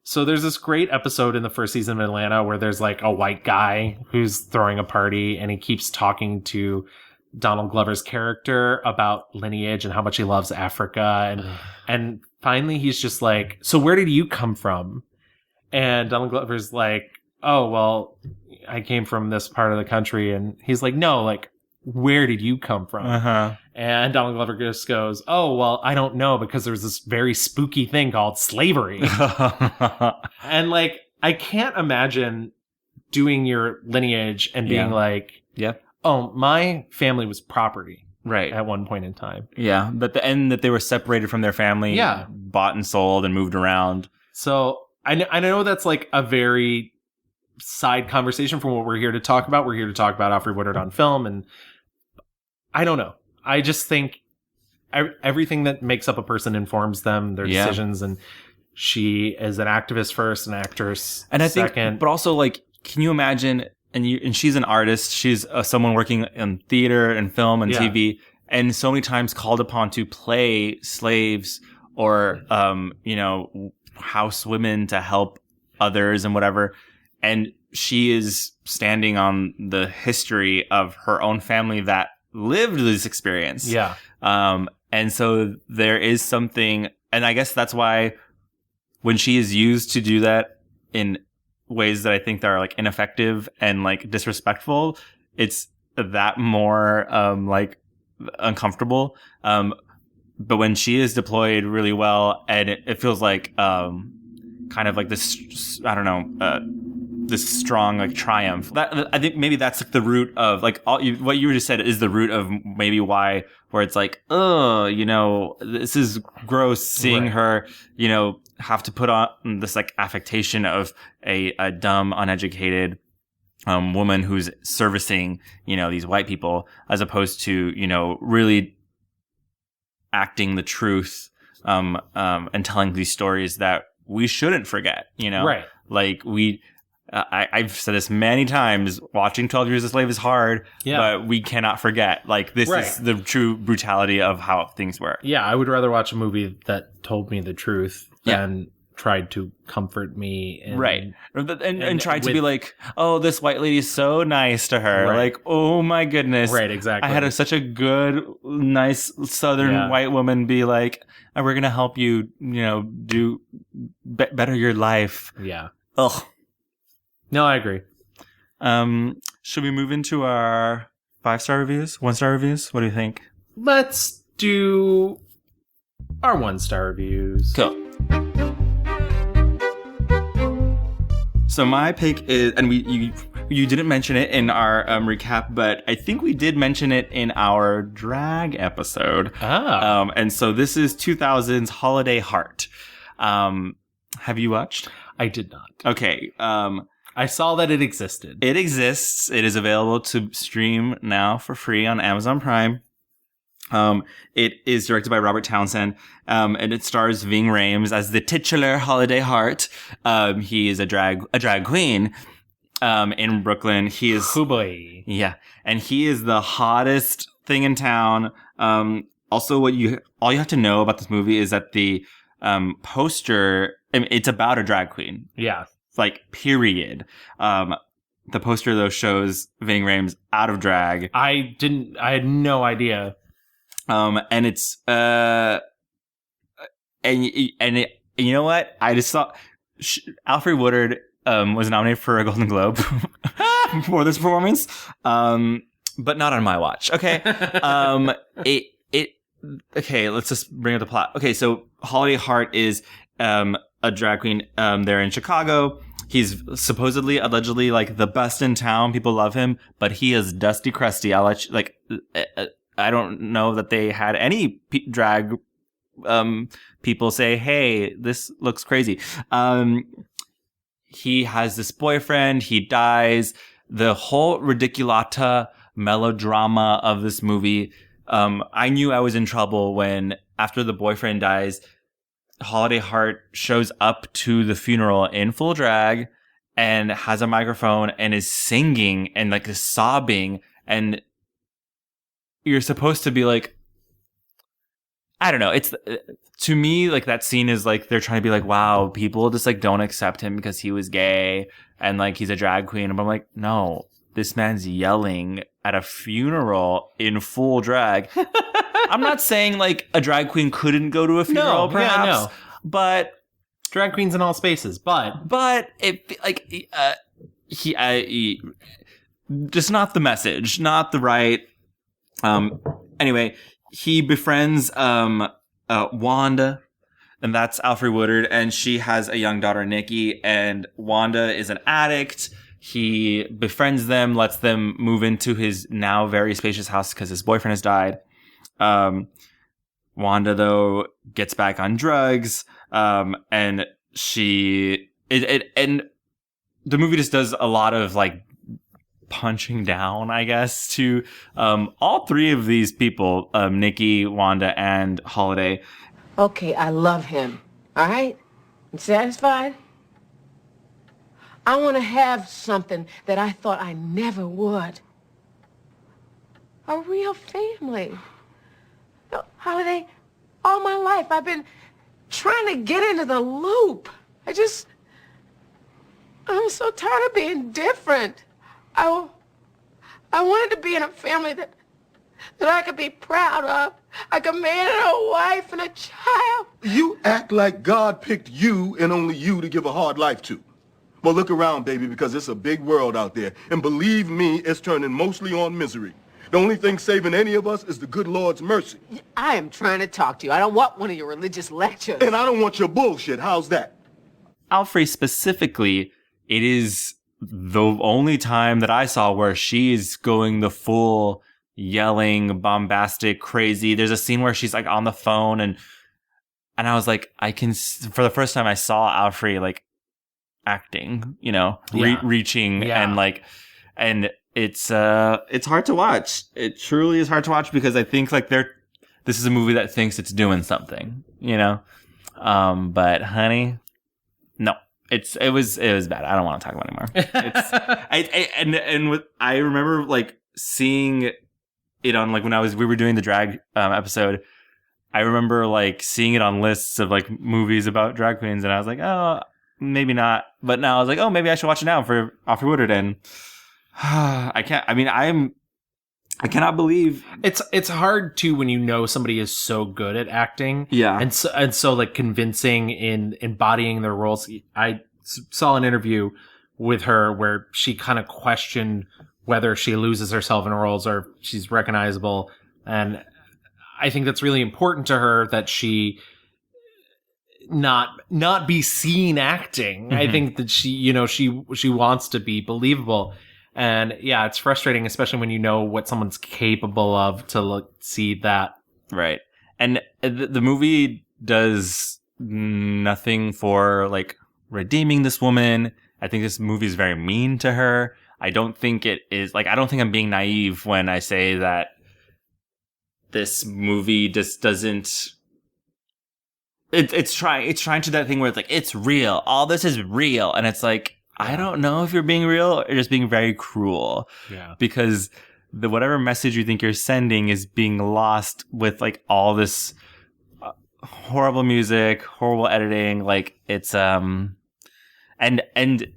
So there's this great episode in the first season of Atlanta where there's like a white guy who's throwing a party and he keeps talking to Donald Glover's character about lineage and how much he loves Africa. And finally he's just like, so where did you come from? And Donald Glover's like, oh, well, I came from this part of the country. And he's like, no, like, where did you come from? Uh-huh. And Donald Glover just goes, oh, well, I don't know, because there's this very spooky thing called slavery. And like, I can't imagine doing your lineage and being like, oh, my family was property. Right. At one point in time. Yeah. But the end that they were separated from their family, bought and sold and moved around. So I know that's like a very side conversation from what we're here to talk about. We're here to talk about Alfre Woodard on film, and I don't know. I just think everything that makes up a person informs them, their decisions, and she is an activist first, an actress and I second. think, but also like, can you imagine? And she's an artist. She's someone working in theater and film and TV, and so many times called upon to play slaves or house women to help others and whatever. And she is standing on the history of her own family that lived this experience. Yeah. And so there is something, and I guess that's why when she is used to do that in ways that I think that are like ineffective and like disrespectful, it's that more like uncomfortable. But when she is deployed really well, and it feels like kind of like this, I don't know, this strong like triumph. That I think maybe that's like the root of like what you just said is the root of maybe why, where it's like, this is gross seeing her, have to put on this like affectation of a dumb, uneducated woman who's servicing, these white people, as opposed to, really acting the truth, and telling these stories that we shouldn't forget, Right. Like I've said this many times, watching 12 Years a Slave is hard, but we cannot forget, like, this is the true brutality of how things work. Yeah, I would rather watch a movie that told me the truth than tried to comfort me. And tried to be like, oh, this white lady is so nice to her. Right. Like, oh my goodness. Right, exactly. I had such a good, nice Southern white woman be like, we're going to help you, do better your life. Yeah. Ugh. No, I agree. Should we move into our 5-star reviews? 1-star reviews? What do you think? Let's do our 1-star reviews. Cool. So my pick is, and you didn't mention it in our recap, but I think we did mention it in our drag episode. And so this is 2000's Holiday Heart. Have you watched? I did not. Okay. I saw that it existed. It exists. It is available to stream now for free on Amazon Prime. It is directed by Robert Townsend, and it stars Ving Rhames as the titular Holiday Heart. He is a drag queen, in Brooklyn. He is, oh boy. Yeah. And he is the hottest thing in town. Also all you have to know about this movie is that the, poster, I mean, it's about a drag queen. Yeah. Like, period. The poster though shows Ving Rhames out of drag. I had no idea. And it's, and you know what? I just saw Alfre Woodard, was nominated for a Golden Globe for this performance. But not on my watch. Okay. Okay, let's just bring up the plot. Okay. So Holiday Heart is, a drag queen, there in Chicago. He's supposedly, allegedly, like the best in town. People love him, but he is dusty crusty. I'll let you, I don't know that they had any drag people say, hey, this looks crazy. He has this boyfriend. He dies. The whole ridiculata melodrama of this movie. I knew I was in trouble when, after the boyfriend dies, Holiday Heart shows up to the funeral in full drag and has a microphone and is singing and like is sobbing, and you're supposed to be like, I don't know. It's, to me, like, that scene is like, they're trying to be like, wow, people just like don't accept him because he was gay and like he's a drag queen. And I'm like, no, this man's yelling at a funeral in full drag. I'm not saying like a drag queen couldn't go to a funeral, perhaps, but drag queens in all spaces, but it like, he just not the message, not the right. Anyway, he befriends, Wanda, and that's Alfre Woodard, and she has a young daughter, Nikki, and Wanda is an addict. He befriends them, lets them move into his now very spacious house because his boyfriend has died. Wanda, though, gets back on drugs, and and the movie just does a lot of like punching down, I guess, to all three of these people, Nikki, Wanda, and Holiday. Okay, I love him. All right? You satisfied? I want to have something that I thought I never would. A real family. No, Holiday, all my life I've been trying to get into the loop. I'm so tired of being different. I wanted to be in a family that I could be proud of. Like a man and a wife and a child. You act like God picked you and only you to give a hard life to. Well, look around, baby, because it's a big world out there. And believe me, it's turning mostly on misery. The only thing saving any of us is the good Lord's mercy. I am trying to talk to you. I don't want one of your religious lectures. And I don't want your bullshit. How's that? Alfre specifically, it is the only time that I saw where she's going the full yelling, bombastic, crazy. There's a scene where she's like on the phone and I was like, for the first time I saw Alfre like acting, you know, reaching and like, and it's hard to watch. It truly is hard to watch because I think like this is a movie that thinks it's doing something, you know? But honey, no. It was bad. I don't want to talk about it anymore. I remember like seeing it on like when we were doing the drag episode. I remember like seeing it on lists of like movies about drag queens, and I was like, oh, maybe not. But now I was like, oh, maybe I should watch it now for Alfre Woodard. And I can't. I mean, I cannot believe it's hard to when you know somebody is so good at acting, and so like convincing in embodying their roles. I saw an interview with her where she kind of questioned whether she loses herself in roles or she's recognizable. And I think that's really important to her that she not be seen acting. I think that she wants to be believable. And yeah, it's frustrating, especially when you know what someone's capable of, to see that. Right. And the movie does nothing for like redeeming this woman. I think this movie is very mean to her. I don't think it is like, I don't think I'm being naive when I say that this movie just doesn't, it's trying to that thing where it's like, it's real. All this is real. And it's like, I don't know if you're being real or just being very cruel. Yeah. Because whatever message you think you're sending is being lost with like all this horrible music, horrible editing. Like it's, and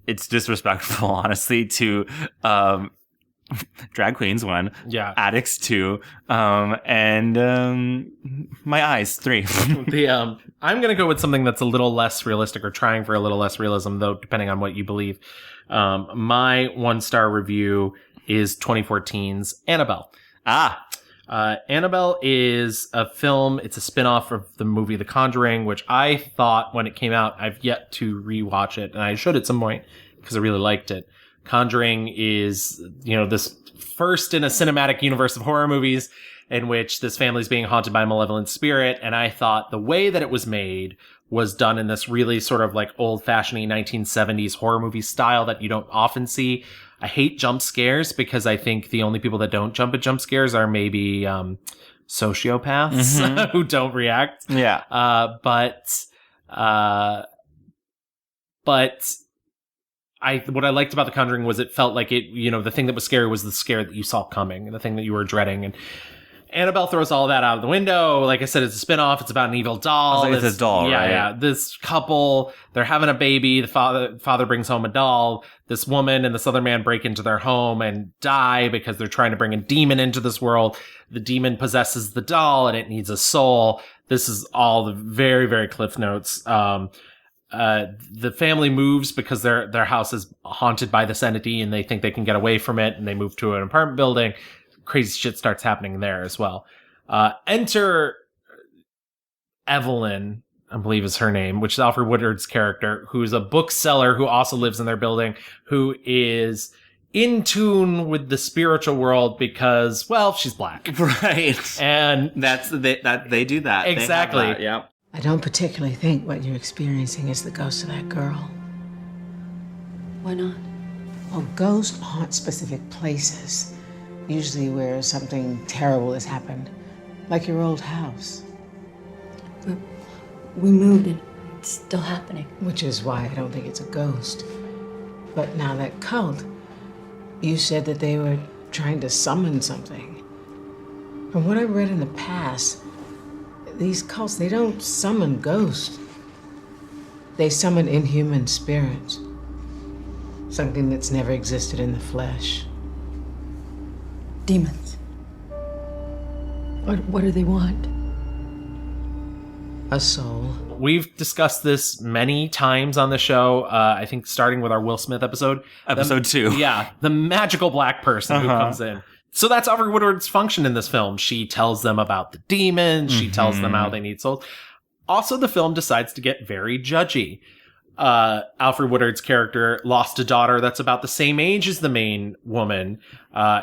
it's disrespectful, honestly, to, drag queens 1, addicts 2, and my eyes 3. I'm gonna go with something that's a little less realistic, or trying for a little less realism, though, depending on what you believe. My 1-star review is 2014's Annabelle. Annabelle is a film. It's a spin-off of the movie The Conjuring, which I thought when it came out, I've yet to rewatch it, and I should at some point because I really liked it. Conjuring is, this first in a cinematic universe of horror movies in which this family is being haunted by a malevolent spirit. And I thought the way that it was made was done in this really sort of like old-fashioned 1970s horror movie style that you don't often see. I hate jump scares because I think the only people that don't jump at jump scares are maybe sociopaths who don't react. Yeah. But what I liked about The Conjuring was it felt like it, the thing that was scary was the scare that you saw coming and the thing that you were dreading. And Annabelle throws all that out of the window. Like I said, it's a spin-off. It's about an evil doll. It's a doll, right? Yeah. This couple, they're having a baby. The father brings home a doll. This woman and this other man break into their home and die because they're trying to bring a demon into this world. The demon possesses the doll and it needs a soul. This is all the very, very Cliff Notes. The family moves because their house is haunted by this entity and they think they can get away from it, and they move to an apartment building. Crazy shit starts happening there as well. Enter Evelyn, I believe is her name, which is Alfre Woodard's character, who's a bookseller who also lives in their building, who is in tune with the spiritual world because, well, she's black. Right. And they do that. Exactly. That, yeah. I don't particularly think what you're experiencing is the ghost of that girl. Why not? Well, ghosts haunt specific places, usually where something terrible has happened, like your old house. We moved and it's still happening. Which is why I don't think it's a ghost. But now that cult, you said that they were trying to summon something. From what I've read in the past, these cults, they don't summon ghosts. They summon inhuman spirits. Something that's never existed in the flesh. Demons. What do they want? A soul. We've discussed this many times on the show. I think starting with our Will Smith episode. Episode 2. Yeah. The magical black person who comes in. So that's Alfre Woodard's function in this film. She tells them about the demons. She tells them how they need souls. Also, the film decides to get very judgy. Alfre Woodard's character lost a daughter that's about the same age as the main woman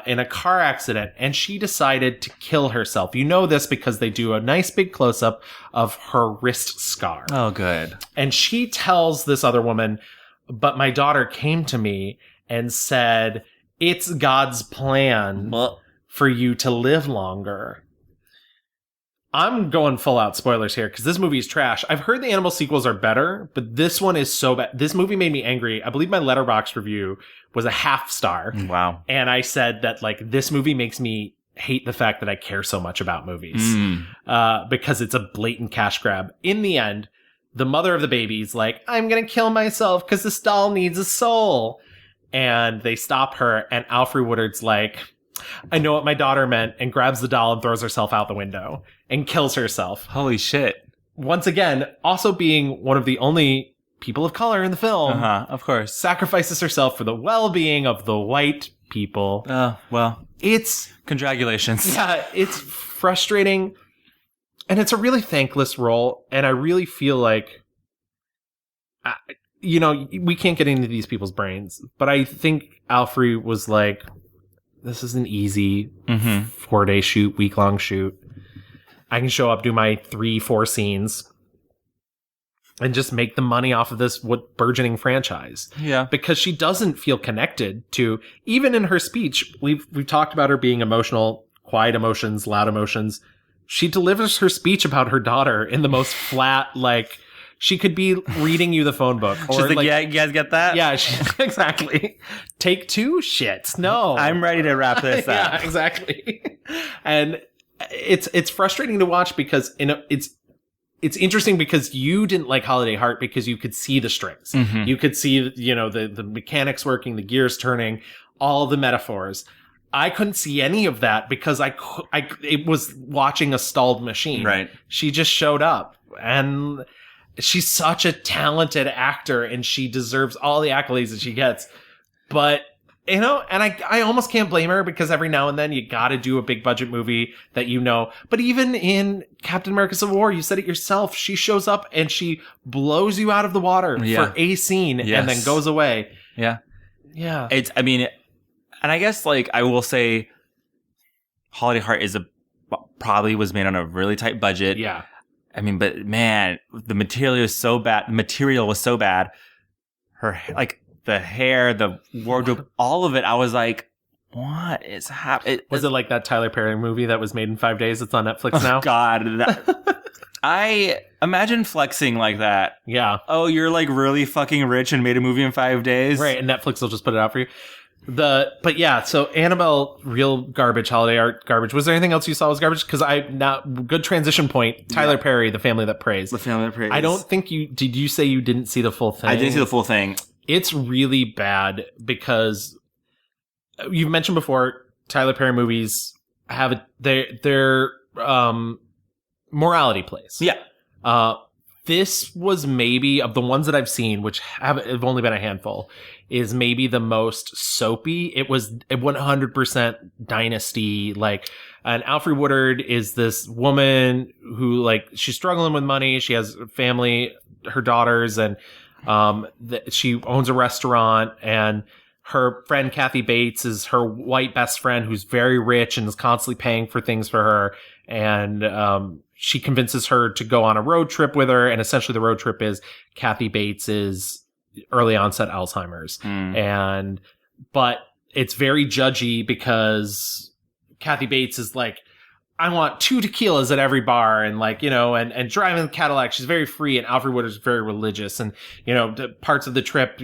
in a car accident, and she decided to kill herself. You know this because they do a nice big close-up of her wrist scar. Oh, good. And she tells this other woman, but my daughter came to me and said, it's God's plan for you to live longer. I'm going full out spoilers here because this movie is trash. I've heard the Annabelle sequels are better, but this one is so bad. This movie made me angry. I believe my Letterboxd review was a 0.5 star. Wow. And I said that like this movie makes me hate the fact that I care so much about movies because it's a blatant cash grab. In the end, the mother of the baby's like, I'm going to kill myself because this doll needs a soul. And they stop her, and Alfre Woodard's like, I know what my daughter meant, and grabs the doll and throws herself out the window and kills herself. Holy shit. Once again, also being one of the only people of color in the film. Of course. Sacrifices herself for the well-being of the white people. Well. It's... Congratulations. Yeah, it's frustrating. And it's a really thankless role. And I really feel like, we can't get into these people's brains. But I think Alfre was like, this is an easy 4-day shoot, week-long shoot. I can show up, do my 3-4 scenes, and just make the money off of this burgeoning franchise. Yeah. Because she doesn't feel connected to, even in her speech, we've talked about her being emotional, quiet emotions, loud emotions. She delivers her speech about her daughter in the most flat, she could be reading you the phone book. Or she's like, yeah, you guys get that? Yeah, exactly. Take 2 shits. No. I'm ready to wrap this up. Yeah, exactly. And it's frustrating to watch because it's interesting because you didn't like Holiday Heart because you could see the strings. You could see, the mechanics working, the gears turning, all the metaphors. I couldn't see any of that because it was watching a stalled machine. Right. She just showed up, and she's such a talented actor, and she deserves all the accolades that she gets. But, and I almost can't blame her because every now and then you gotta do a big budget movie that But even in Captain America Civil War, you said it yourself, she shows up and she blows you out of the water for a scene and then goes away. Yeah. Yeah. And I guess, I will say Holiday Heart probably was made on a really tight budget. Yeah. But man, the material was so bad. Her, the hair, the wardrobe, all of it. I was like, what is happening? Was it like that Tyler Perry movie that was made in 5 days? It's on Netflix now. God, I imagine flexing like that. Yeah. Oh, you're really fucking rich and made a movie in 5 days. Right. And Netflix will just put it out for you. But yeah, so Annabelle, real garbage, Holiday Art garbage. Was there anything else you saw was garbage? Because good transition point. Tyler Perry, The Family That Prays. The Family That Prays. I don't think did you say you didn't see the full thing? I didn't see the full thing. It's really bad because you've mentioned before, Tyler Perry movies have their morality plays. Yeah. This was maybe, of the ones that I've seen, which have only been a handful, is maybe the most soapy. It was 100% Dynasty. And Alfre Woodard is this woman who, she's struggling with money. She has family, her daughters, and she owns a restaurant, and her friend Kathy Bates is her white best friend who's very rich and is constantly paying for things for her. And she convinces her to go on a road trip with her. And essentially the road trip is Kathy Bates's early onset Alzheimer's. But it's very judgy because Kathy Bates is I want 2 tequilas at every bar and and driving the Cadillac. She's very free, and Alfre Woodard is very religious. And, the parts of the trip,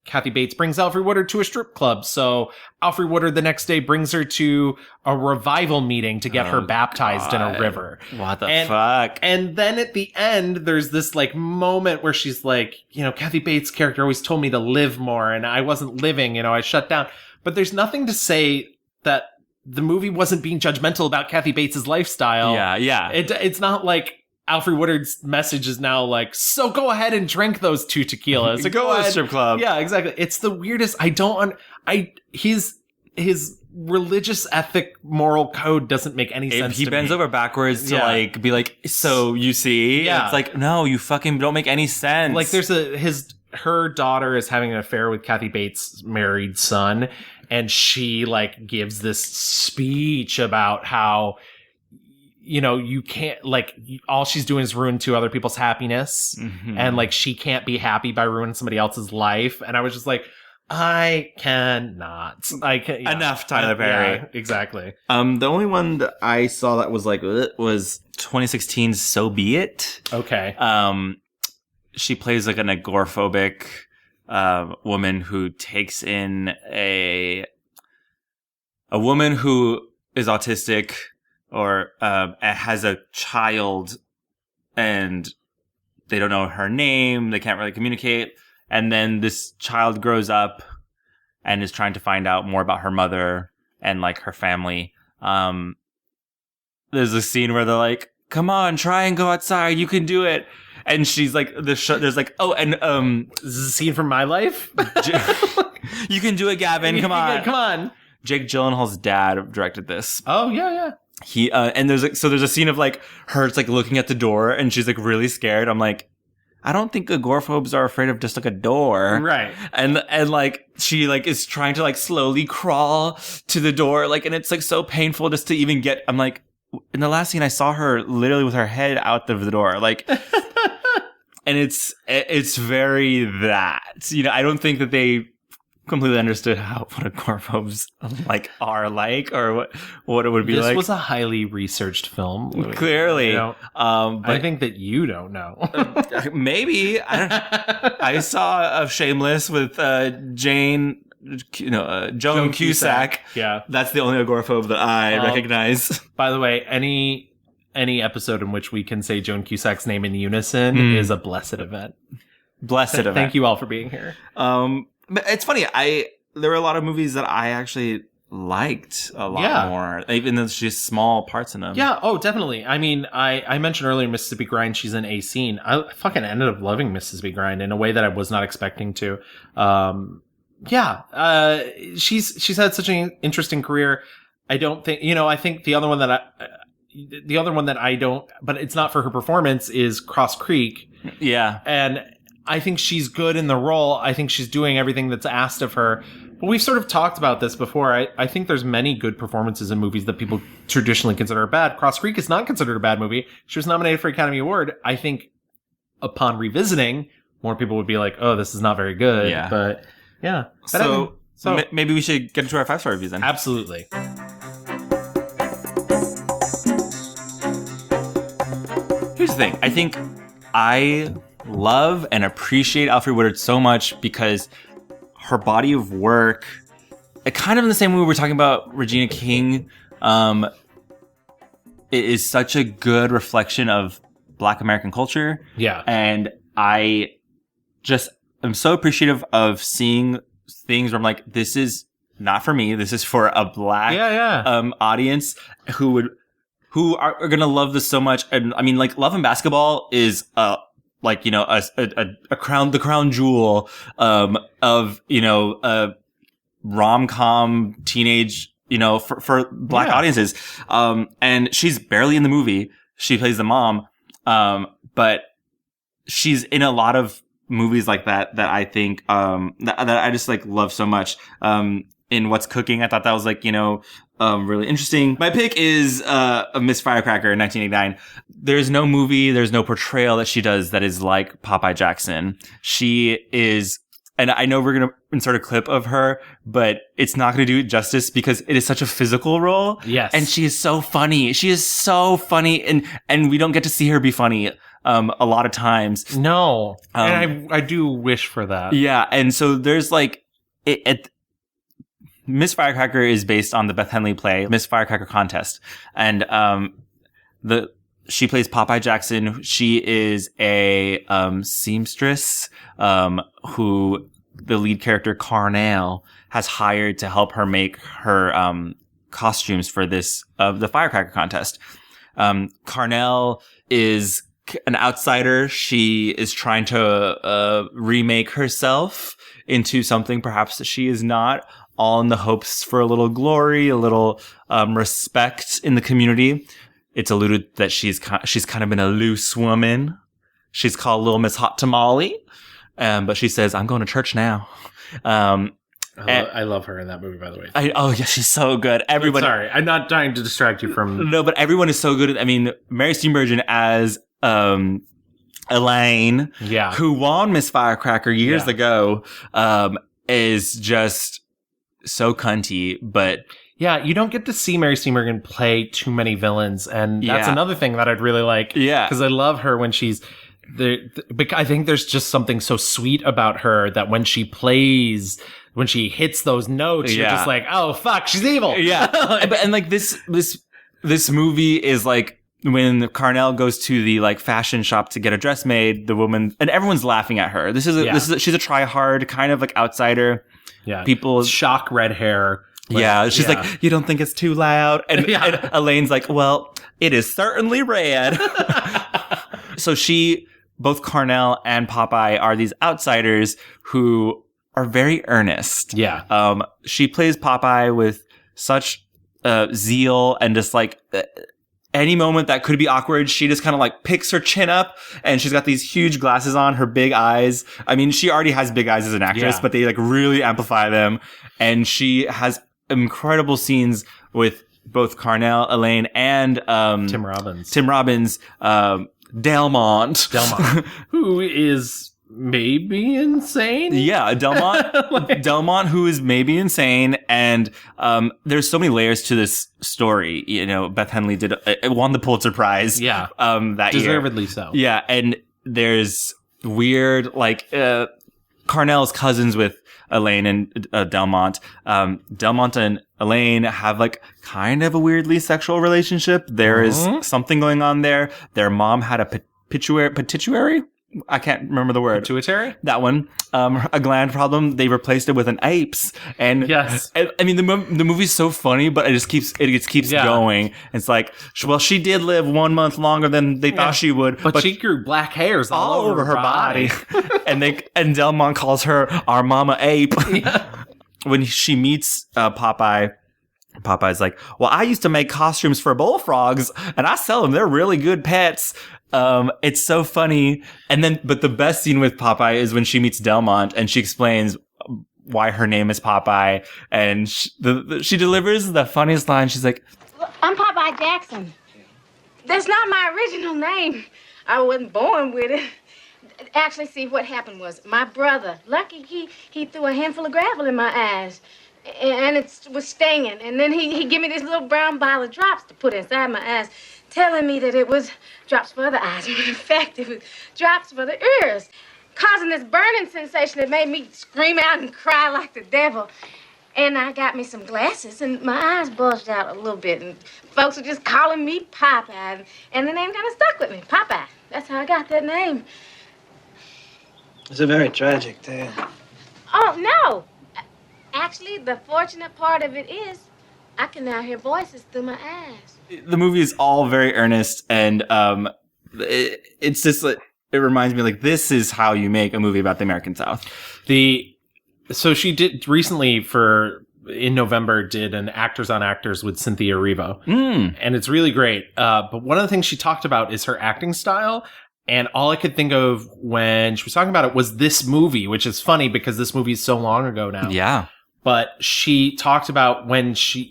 Kathy Bates brings Alfre Woodard to a strip club. So Alfre Woodard the next day brings her to a revival meeting to get her baptized in a river. What the fuck? And then at the end, there's this moment where she's Kathy Bates' character always told me to live more, and I wasn't living, I shut down. But there's nothing to say that the movie wasn't being judgmental about Kathy Bates' lifestyle. Yeah. It's not Alfre Woodard's message is now so go ahead and drink those 2 tequilas. So go to the strip club. Yeah, exactly. It's the weirdest. His religious ethic moral code doesn't make any sense. He bends over backwards to be so you see? Yeah. It's no, you fucking don't make any sense. There's her daughter is having an affair with Kathy Bates' married son, and she gives this speech about how you can't, all she's doing is ruin 2 other people's happiness. And she can't be happy by ruining somebody else's life. And I was just I cannot. Enough, Tyler Perry. Yeah, exactly. The only one that I saw that was was 2016's So Be It. Okay. She plays an agoraphobic woman who takes in a woman who is autistic or has a child, and they don't know her name. They can't really communicate. And then this child grows up and is trying to find out more about her mother and her family. There's a scene where they're come on, try and go outside. You can do it. And she's like, there's like, oh, and this is a scene from my life. You can do it, Gavin. Come on. Come on. Jake Gyllenhaal's dad directed this. Oh, yeah. He and there's a scene of like her like looking at the door and she's like really scared. I'm like, I don't think agoraphobes are afraid of just like a door. Right. And like she like is trying to like slowly crawl to the door, like, and it's like so painful just to even get. I'm like, in the last scene I saw her literally with her head out of the door, like. And it's very that, you know, I don't think that they completely understood what agoraphobes like are like, or what it would be like. This was a highly researched film, Louie. Clearly. You know, but I think that you don't know. Maybe. I saw a Shameless with Joan Cusack. Yeah. That's the only agoraphobe that I recognize. By the way, any episode in which we can say Joan Cusack's name in unison is a blessed event. Blessed event. Thank you all for being here. But it's funny. There were a lot of movies that I actually liked a lot more, even though there's just small parts in them. Yeah. Oh, definitely. I mean, I mentioned earlier Mississippi Grind. She's in a scene. I fucking ended up loving Mississippi Grind in a way that I was not expecting to. She's had such an interesting career. I don't think, I think the other one that I don't, but it's not for her performance, is Cross Creek. Yeah. And I think she's good in the role. I think she's doing everything that's asked of her. But we've sort of talked about this before. I think there's many good performances in movies that people traditionally consider bad. Cross Creek is not considered a bad movie. She was nominated for Academy Award. I think upon revisiting, more people would be like, oh, this is not very good. Yeah. But yeah. So maybe we should get into our 5-star reviews then. Absolutely. Here's the thing. I think I love and appreciate Alfre Woodard so much because her body of work, kind of in the same way we were talking about Regina King, it is such a good reflection of Black American culture. Yeah. And I just am so appreciative of seeing things where I'm like, this is not for me. This is for a Black audience who are going to love this so much. And I mean, like, Love and Basketball is the crown jewel, of, a rom-com teenage, for Black audiences. And she's barely in the movie. She plays the mom. But she's in a lot of movies like that I think, that I just like love so much. In What's Cooking, I thought that was like, really interesting. My pick is Miss Firecracker in 1989. There's no movie, there's no portrayal that she does that is like Popeye Jackson. She is, and I know we're going to insert a clip of her, but it's not going to do it justice because it is such a physical role. Yes. And she is so funny. She is so funny, and we don't get to see her be funny a lot of times. No. And I do wish for that. Yeah. And so there's like, Miss Firecracker is based on the Beth Henley play, Miss Firecracker Contest. And, she plays Popeye Jackson. She is a, seamstress, who the lead character, Carnell, has hired to help her make her, costumes for this, the Firecracker Contest. Carnell is an outsider. She is trying to, remake herself into something perhaps that she is not, all in the hopes for a little glory, a little respect in the community. It's alluded that she's kind of been a loose woman. She's called Little Miss Hot Tamale, but she says, "I'm going to church now." I love her in that movie, by the way. Yeah, she's so good. Everybody. Sorry, I'm not trying to distract you from. No, but everyone is so good. I mean, Mary Steenburgen as Elaine, who won Miss Firecracker years ago, is just so cunty, but yeah, you don't get to see Mary Steenburgen play too many villains, and that's another thing that I'd really like. Yeah, because I love her when she's there. I think there's just something so sweet about her that when she plays, when she hits those notes, you're just like, oh fuck, she's evil. Yeah, and like this movie is like when Carnell goes to the like fashion shop to get a dress made, the woman and everyone's laughing at her. She's a try-hard kind of like outsider. Yeah. People shock red hair. She's like, you don't think it's too loud? And Elaine's like, well, it is certainly red. So she both Carnell and Popeye are these outsiders who are very earnest. Yeah. She plays Popeye with such zeal and just like any moment that could be awkward, she just kind of like picks her chin up, and she's got these huge glasses on, her big eyes. I mean, she already has big eyes as an actress, but they like really amplify them. And she has incredible scenes with both Carnell, Elaine, and Tim Robbins. Delmont, who is maybe insane. Yeah, Delmont, who is maybe insane, and there's so many layers to this story. You know, Beth Henley won the Pulitzer Prize. Yeah, that deservedly year. so. Yeah, and there's weird Carnell's cousins with Elaine and Delmont. Delmont and Elaine have like kind of a weirdly sexual relationship. There is something going on there. Their mom had a pituitary. I can't remember the word. Pituitary? That one. A gland problem. They replaced it with an apes. And yes. I mean, the movie's so funny, but it just keeps going. It's like, well, she did live 1 month longer than they thought she would. But she grew black hairs all over her body. and Delmont calls her our mama ape. When she meets Popeye, Popeye's like, well, I used to make costumes for bullfrogs and I sell them. They're really good pets. It's so funny. But the best scene with Popeye is when she meets Delmont and she explains why her name is Popeye. And she delivers the funniest line. She's like, I'm Popeye Jackson. That's not my original name. I wasn't born with it. Actually, see, what happened was my brother, Lucky, he threw a handful of gravel in my eyes. And it was stinging. And then he gave me this little brown bottle of drops to put inside my eyes, telling me that it was drops for the eyes. In fact, it was drops for the ears, causing this burning sensation that made me scream out and cry like the devil. And I got me some glasses, and my eyes bulged out a little bit, and folks were just calling me Popeye. And the name kind of stuck with me, Popeye. That's how I got that name. It's a very tragic tale. Oh, no. Actually, the fortunate part of it is I can now hear voices through my eyes. The movie is all very earnest, and it's just like, it reminds me like this is how you make a movie about the American South. So she did recently in November did an Actors on Actors with Cynthia Erivo, and it's really great. But one of the things she talked about is her acting style. And all I could think of when she was talking about it was this movie, which is funny because this movie is so long ago now. Yeah. But she talked about when she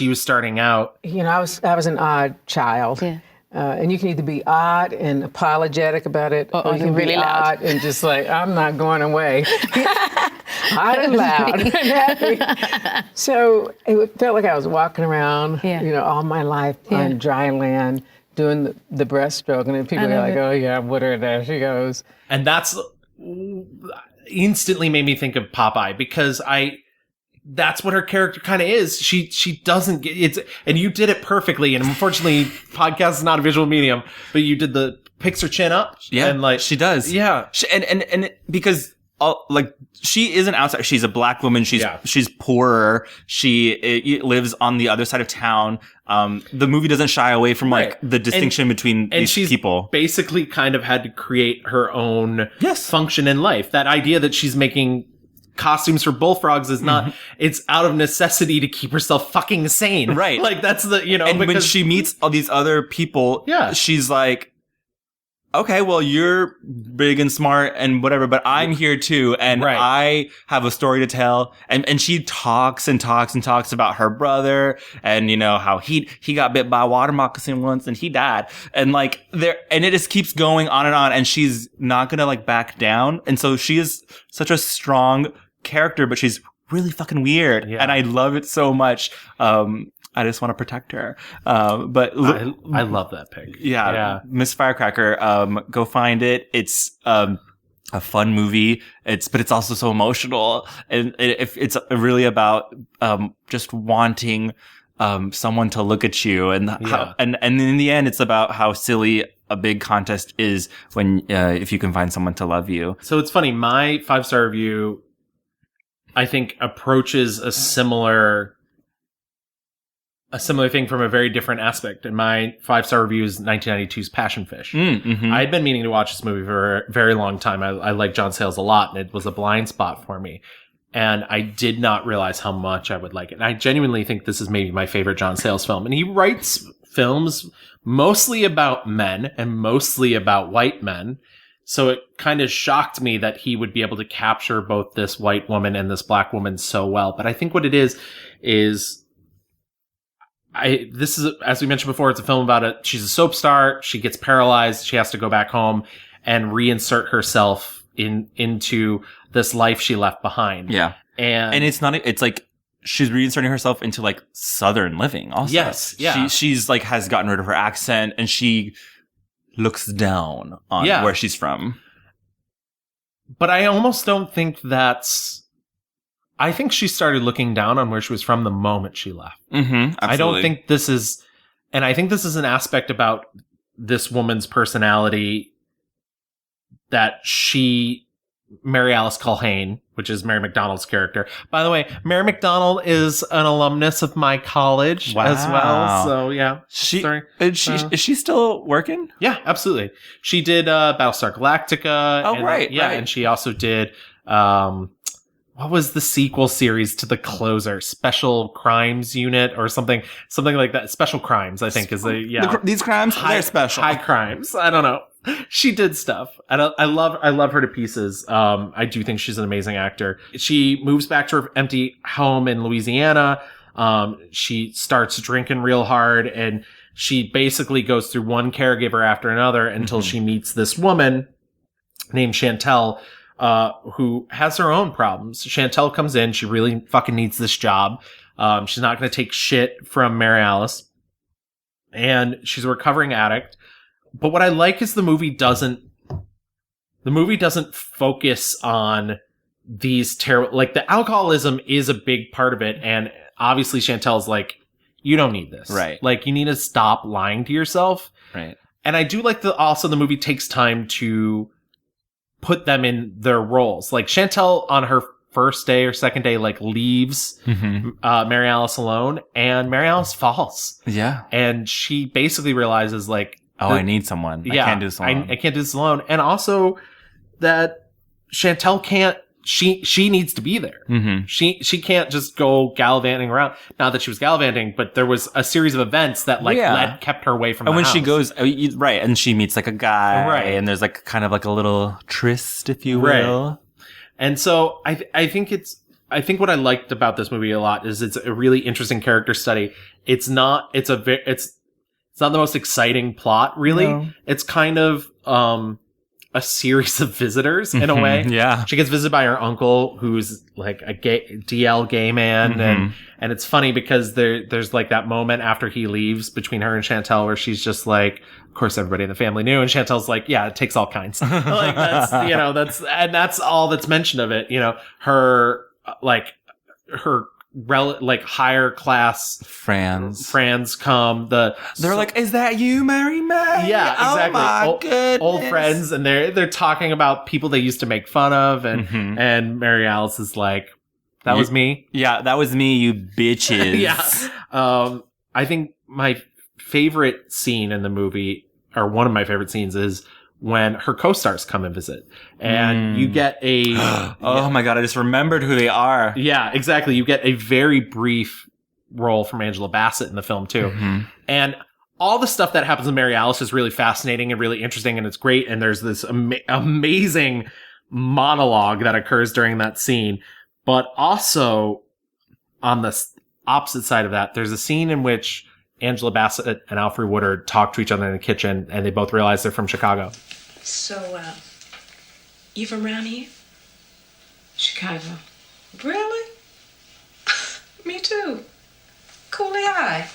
was starting out. You know, I was an odd child. Yeah. And you can either be odd and apologetic about it, or you can be really odd and just like, I'm not going away. Odd and loud and happy. So it felt like I was walking around, all my life on dry land, doing the breaststroke, and then people are like, oh yeah, Woodard, there she goes. And that's instantly made me think of Popeye, because that's what her character kind of is. She doesn't get it, and you did it perfectly. And unfortunately, podcast is not a visual medium, but you did the picks her chin up. Yeah, and like she does. Yeah, and because she is an outsider. She's a black woman. She's poorer. She lives on the other side of town. The movie doesn't shy away from like the distinction between these people. Basically, kind of had to create her own function in life. That idea that she's making costumes for bullfrogs is not, it's out of necessity to keep herself fucking sane. Right. Like that's and when she meets all these other people, she's like, okay, well, you're big and smart and whatever, but I'm here too. And I have a story to tell. And she talks and talks and talks about her brother and, how he got bit by a water moccasin once and he died. And and it just keeps going on, and she's not going to back down. And so she is such a strong character, but she's really fucking weird. Yeah. And I love it so much. I just want to protect her. But I love that pick. Yeah. Miss Firecracker, go find it. It's a fun movie. But it's also so emotional. And it's really about just wanting someone to look at you, and and in the end, it's about how silly a big contest is when if you can find someone to love you. So it's funny. My 5-star review, I think, approaches a similar a similar thing from a very different aspect. And my 5-star review is 1992's Passion Fish. I had been meaning to watch this movie for a very long time. I like John Sayles a lot, and it was a blind spot for me. And I did not realize how much I would like it. And I genuinely think this is maybe my favorite John Sayles film. And he writes films mostly about men and mostly about white men. So it kind of shocked me that he would be able to capture both this white woman and this black woman so well. But I think what it is this is, as we mentioned before, it's a film about she's a soap star. She gets paralyzed. She has to go back home and reinsert herself into this life she left behind. Yeah. And it's like she's reinserting herself into like Southern living also. Yes. Yeah. She's like has gotten rid of her accent and she looks down on where she's from. But I almost don't think I think she started looking down on where she was from the moment she left. I don't think this is, and I think this is an aspect about this woman's personality that Mary Alice Culhane, which is Mary McDonald's character. By the way, Mary McDonald is an alumnus of my college as well. So yeah. Is she still working? Yeah, absolutely. She did Battlestar Galactica. Oh, right. Yeah, right. and she also did what was the sequel series to The Closer? Special Crimes Unit or something like that. Special Crimes, I think, is these crimes, they're special. High crimes. I don't know. She did stuff. I love her to pieces. I do think she's an amazing actor. She moves back to her empty home in Louisiana. She starts drinking real hard, and she basically goes through one caregiver after another until she meets this woman named Chantel, who has her own problems. Chantel comes in. She really fucking needs this job. She's not going to take shit from Mary Alice, and she's a recovering addict. But what I like is the movie doesn't focus on these terrible, like the alcoholism is a big part of it. And obviously Chantel's like, you don't need this. Right. Like you need to stop lying to yourself. Right. And I do like also the movie takes time to put them in their roles. Like Chantel on her first day or second day, like leaves Mary Alice alone, and Mary Alice falls. Yeah. And she basically realizes like, I need someone. I can't do this alone. I can't do this alone. And also that Chantel can't, she needs to be there. She can't just go gallivanting around. Not that she was gallivanting, but there was a series of events that kept her away from the house. She goes, right, and she meets like a guy, right, and there's like kind of like a little tryst, if you will. Right. And so I think what I liked about this movie a lot is it's a really interesting character study. It's not the most exciting plot, really. No. It's kind of a series of visitors in a way. Yeah. She gets visited by her uncle, who's like a gay man. And it's funny because there's like that moment after he leaves between her and Chantel where she's just like, of course everybody in the family knew. And Chantel's like, yeah, it takes all kinds. Like that's all that's mentioned of it. Her higher class friends come. They're like, is that you, Mary May? Yeah, exactly. Oh my goodness. Old friends, and they're talking about people they used to make fun of, and Mary Alice is like, that was me. Yeah, that was me, you bitches. Yeah. I think my favorite scene in the movie, or one of my favorite scenes, is when her co-stars come and visit, and you get oh my god, I just remembered who they are. Yeah, exactly. You get a very brief role from Angela Bassett in the film too. And all the stuff that happens in Mary Alice is really fascinating and really interesting, and it's great. And there's this amazing monologue that occurs during that scene. But also on the opposite side of that, there's a scene in which Angela Bassett and Alfre Woodard talk to each other in the kitchen, and they both realize they're from Chicago. So, you from around here? Chicago. Really? Me too. Cooley High.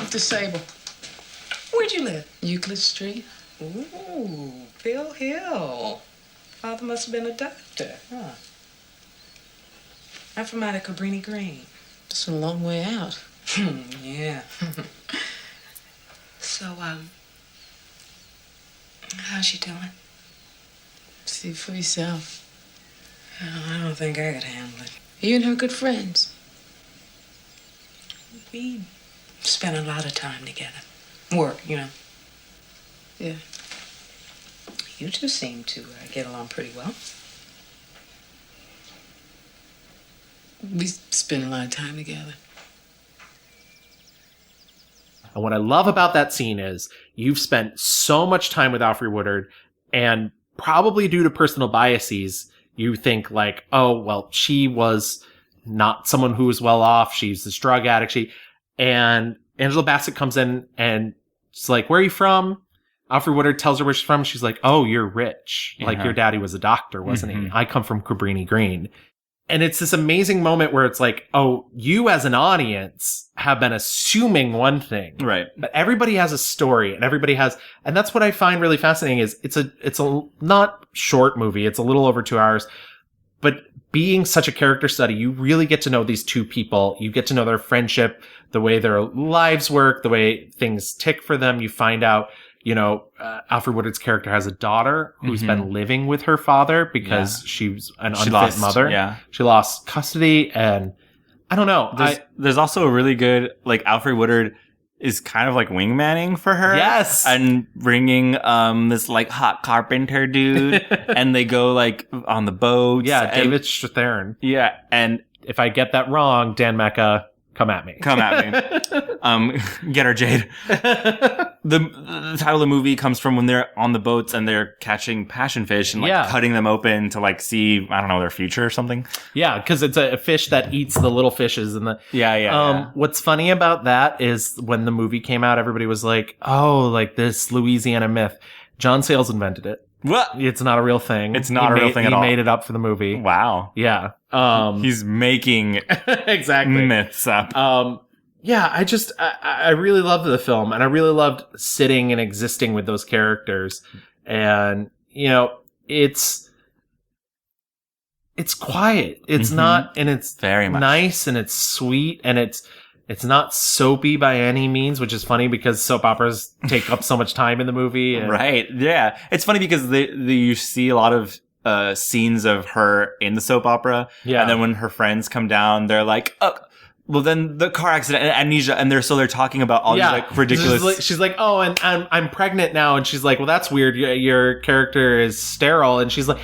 With the Sable. Where'd you live? Euclid Street. Ooh, Bill Hill. Father must have been a doctor, huh? I'm from out of Cabrini Green. It's a long way out. Yeah. So, how's she doing? See for yourself. Oh, I don't think I could handle it. You and her good friends. We spent a lot of time together. Work, you know. Yeah. You two seem to get along pretty well. We spend a lot of time together. And what I love about that scene is you've spent so much time with Alfre Woodard, and probably due to personal biases, you think like, oh, well, she was not someone who was well off. She's this drug addict. And Angela Bassett comes in and she's like, where are you from? Alfre Woodard tells her where she's from. She's like, oh, you're rich. Like your daddy was a doctor, wasn't he? I come from Cabrini Green. And it's this amazing moment where it's like, oh, you as an audience have been assuming one thing. Right. But everybody has a story and everybody has, and that's what I find really fascinating is it's a not short movie. It's a little over 2 hours, but being such a character study, you really get to know these two people. You get to know their friendship, the way their lives work, the way things tick for them. You find out, you know, Alfre Woodard's character has a daughter who's been living with her father because she was an unfit mother. Yeah. She lost custody, and I don't know. There's also a really good, like, Alfre Woodard is kind of like wingmanning for her. Yes. And bringing this like hot carpenter dude and they go like on the boats. Yeah, David Strathairn. Yeah. And if I get that wrong, Dan Mecca, come at me. Come at me. Get her, Jade. The title of the movie comes from when they're on the boats and they're catching passionfish and like cutting them open to like see, I don't know, their future or something. Yeah, because it's a fish that eats the little fishes and the yeah. What's funny about that is when the movie came out, everybody was like, "Oh, like this Louisiana myth." John Sayles invented it. What? It's not a real thing. It's not a real thing at all. He made it up for the movie. Wow. Yeah. He's making exactly myths up. Yeah, I really loved the film, and I really loved sitting and existing with those characters. And, you know, it's quiet. It's not, and it's very much nice, and it's sweet, and it's not soapy by any means, which is funny because soap operas take up so much time in the movie. And right. Yeah. It's funny because you see a lot of scenes of her in the soap opera. Yeah. And then when her friends come down, they're like, oh, well, then the car accident and amnesia, and they're talking about all these like ridiculous. She's like, oh, and I'm pregnant now, and she's like, well, that's weird. Your character is sterile, and she's like,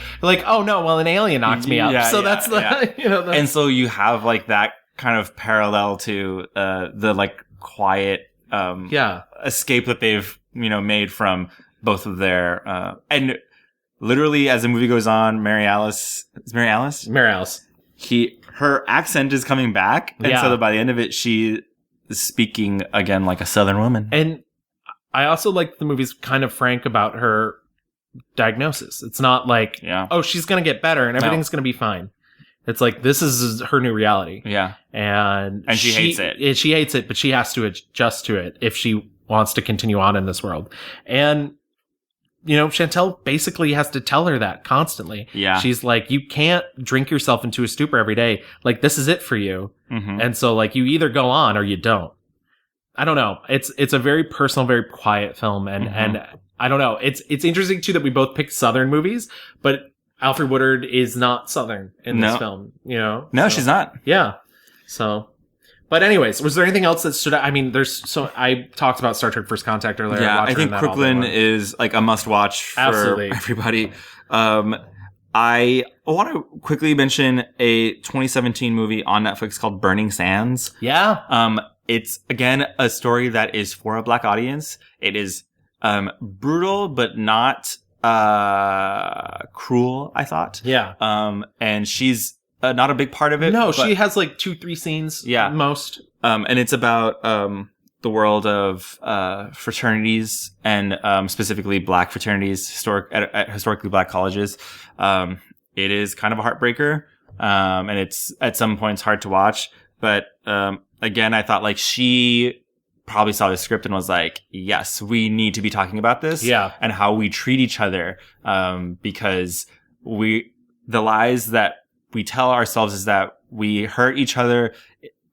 oh no, well, an alien knocked me up. That's the you know. And so you have like that kind of parallel to the like quiet escape that they've made from both of their and literally as the movie goes on, Mary Alice. Her accent is coming back. And so that by the end of it, she is speaking again like a Southern woman. And I also like the movie's kind of frank about her diagnosis. It's not like, oh, she's going to get better and everything's going to be fine. It's like, this is her new reality. Yeah. And she hates it. She hates it, but she has to adjust to it if she wants to continue on in this world. And Chantel basically has to tell her that constantly. Yeah. She's like, you can't drink yourself into a stupor every day. Like, this is it for you. Mm-hmm. And so, like, you either go on or you don't. I don't know. It's a very personal, very quiet film. And I don't know. It's interesting, too, that we both picked Southern movies, but Alfre Woodard is not Southern in this film, No, she's not. Yeah. So... But anyways, was there anything else that stood out? I mean, I talked about Star Trek First Contact earlier. Yeah, I think Crooklyn is like a must watch for everybody. I want to quickly mention a 2017 movie on Netflix called Burning Sands. Yeah. It's again a story that is for a Black audience. It is brutal, but not cruel, I thought. Yeah. And she's not a big part of it. No, she has like 2-3 scenes. Yeah. Most. And it's about the world of fraternities and specifically Black fraternities at historically Black colleges. It is kind of a heartbreaker. And it's at some points hard to watch. But again, I thought like she probably saw the script and was like, yes, we need to be talking about this. Yeah. And how we treat each other. Because the lies that we tell ourselves is that we hurt each other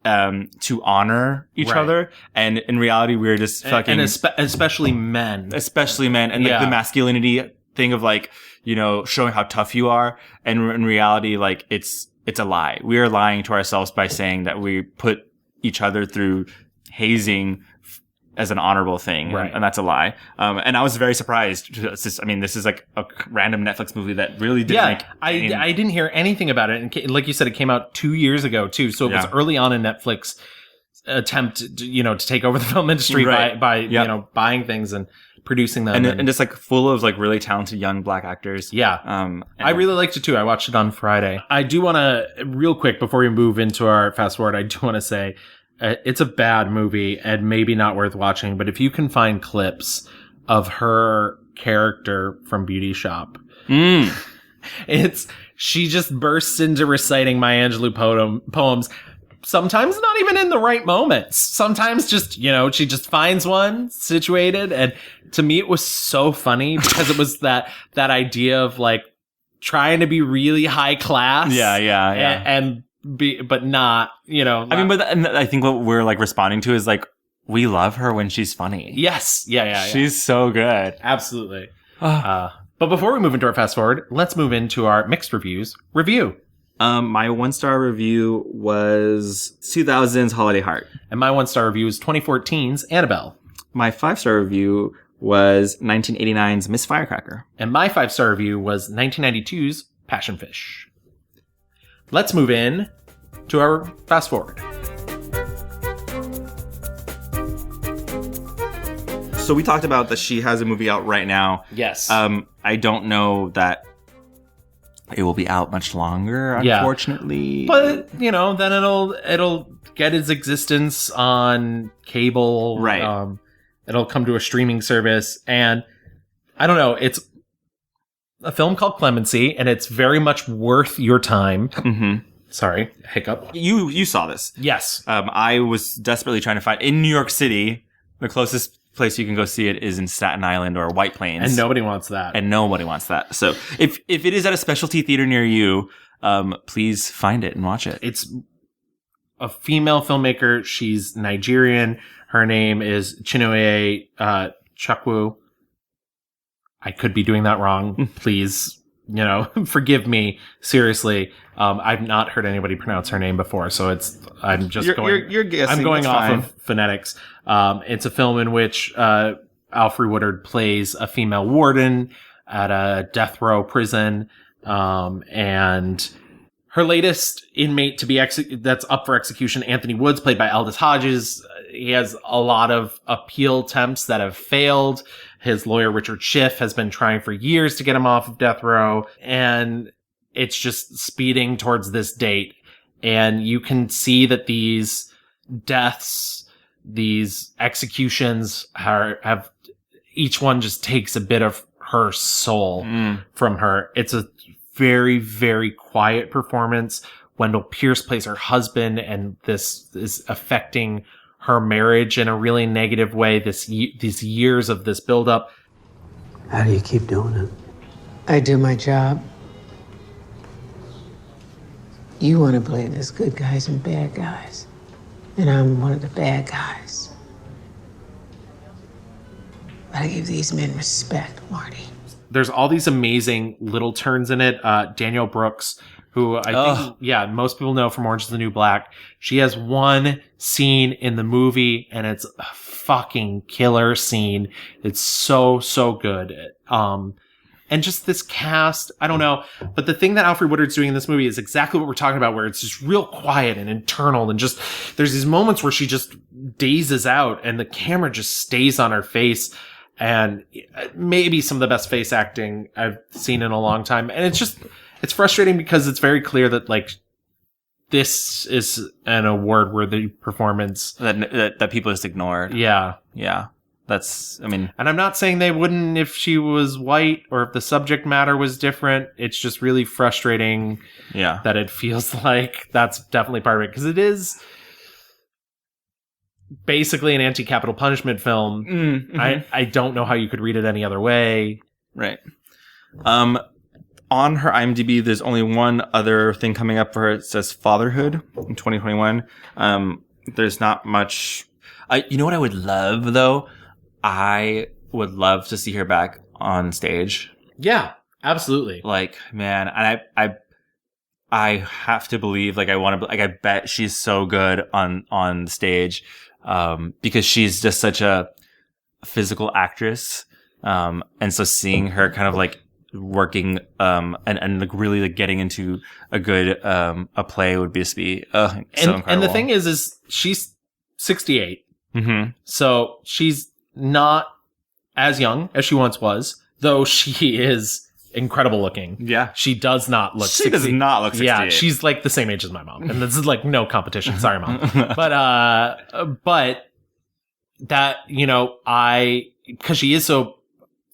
to honor each other, and in reality we're just fucking especially men and like the masculinity thing of like showing how tough you are, and in reality like it's a lie. We are lying to ourselves by saying that we put each other through hazing as an honorable thing, Right. and that's a lie. And I was very surprised. This is like a random Netflix movie that really didn't make I didn't hear anything about it. And like you said, it came out 2 years ago too. So it was early on in Netflix attempt, to take over the film industry by buying things and producing them. And just like full of like really talented young black actors. Yeah. I really liked it too. I watched it on Friday. I do want to, real quick, before we move into our fast forward, I do want to say it's a bad movie and maybe not worth watching, but if you can find clips of her character from Beauty Shop, she just bursts into reciting Maya Angelou poems. Sometimes not even in the right moments. Sometimes just, she just finds one situated. And to me, it was so funny because it was that idea of like trying to be really high class. And but not, I think what we're like responding to is like, we love her when she's funny. Yes. Yeah. She's so good. Absolutely. But before we move into our fast forward, let's move into our mixed reviews review. My 1-star review was 2000's Holiday Heart. And my 1-star review is 2014's Annabelle. My 5-star review was 1989's Miss Firecracker. And my 5-star review was 1992's Passion Fish. Let's move in to our fast forward. So we talked about that she has a movie out right now. Yes. I don't know that it will be out much longer, unfortunately. But, then it'll get its existence on cable. Right. It'll come to a streaming service. And I don't know, it's a film called Clemency, and it's very much worth your time. Mm-hmm. Sorry, hiccup. You saw this. Yes. I was desperately trying to find, in New York City, the closest place you can go see it is in Staten Island or White Plains. And nobody wants that. So if it is at a specialty theater near you, please find it and watch it. It's a female filmmaker. She's Nigerian. Her name is Chinua Chukwu. I could be doing that wrong. Please, forgive me. Seriously. I've not heard anybody pronounce her name before, so I'm you're guessing. I'm going off fine. of phonetics. It's a film in which Alfre Woodard plays a female warden at a death row prison, and her latest inmate to be that's up for execution, Anthony Woods, played by Aldous Hodges. He has a lot of appeal attempts that have failed. His lawyer, Richard Schiff, has been trying for years to get him off of death row, and it's just speeding towards this date. And you can see that these deaths, these executions have each one just takes a bit of her soul from her. It's a very, very quiet performance. Wendell Pierce plays her husband, and this is affecting her marriage in a really negative way. These years of this buildup. How do you keep doing it? I do my job. You want to play this good guys and bad guys. And I'm one of the bad guys. But I give these men respect, Marty. There's all these amazing little turns in it. Danielle Brooks, who I think, most people know from Orange is the New Black. She has one scene in the movie, and it's a fucking killer scene. It's so, so good. And just this cast, I don't know. But the thing that Alfre Woodard's doing in this movie is exactly what we're talking about, where it's just real quiet and internal, and just, there's these moments where she just dazes out, and the camera just stays on her face. And maybe some of the best face acting I've seen in a long time. And it's frustrating because it's very clear that, like, this is an award-worthy performance that people just ignored. Yeah. And I'm not saying they wouldn't if she was white or if the subject matter was different. It's just really frustrating that it feels like that's definitely part of it. Because it is basically an anti-capital punishment film. Mm-hmm. I don't know how you could read it any other way. Right. On her IMDb, there's only one other thing coming up for her. It says Fatherhood in 2021. There's not much. You know what I would love, though? I would love to see her back on stage. Yeah, absolutely. Like, man, and I have to believe, like, I bet she's so good on stage. because she's just such a physical actress. And so seeing her kind of like working, and like really like getting into a good, a play would just be, so incredible. And the thing is she's 68. Mm-hmm. So she's not as young as she once was, though she is incredible looking. Yeah. She does not look 60. She does not look 68. Yeah, she's like the same age as my mom. And this is like no competition. Sorry, Mom. But that, you know, because she is so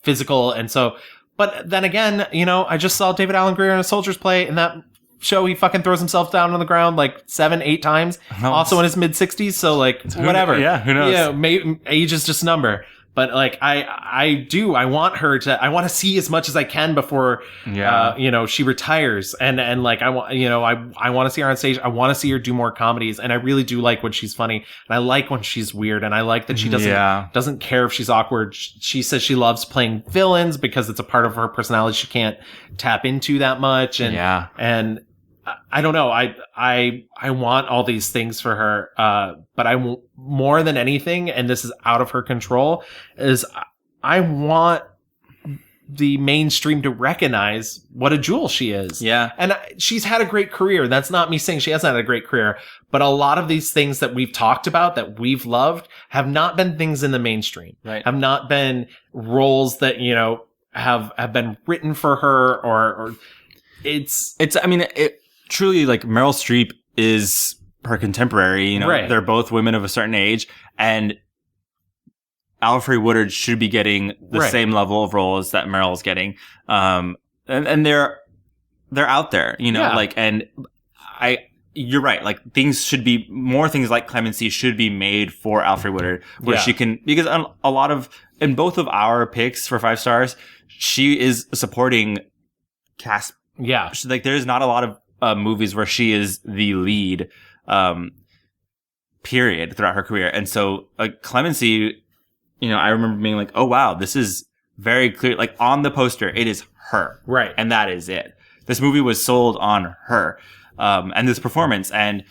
physical and so, but then again, you know, I just saw David Alan Grier in a Soldier's Play. In that show, he fucking throws himself down on the ground like 7-8 times. No, also in his mid-60s. So like, whatever. Who knows? Yeah, age is just a number. But like, I want her to, I want to see as much as I can before, you know, she retires. And like, I want, you know, I want to see her on stage. I want to see her do more comedies. And I really do like when she's funny. And I like when she's weird. And I like that she doesn't care if she's awkward. She says she loves playing villains because it's a part of her personality she can't tap into that much. And, and I don't know. I want all these things for her. But I more than anything, and this is out of her control, is I want the mainstream to recognize what a jewel she is. Yeah. And she's had a great career. That's not me saying she hasn't had a great career, but a lot of these things that we've talked about that we've loved have not been things in the mainstream. Right. Have not been roles that, you know, have been written for her or it's, I mean, it truly, like, Meryl Streep is her contemporary, you know, right. They're both women of a certain age, and Alfre Woodard should be getting the same level of roles that Meryl's getting. And they're out there, you know, like, and you're right. Like, more things like Clemency should be made for Alfre Woodard, where she can, because a lot of, in both of our picks for 5 stars, she is a supporting cast. Yeah. Like, there's not a lot of movies where she is the lead, period, throughout her career. And so, like, Clemency, you know, I remember being like, oh wow, this is very clear. Like, on the poster, it is her. Right. And that is it. This movie was sold on her. And this performance. And,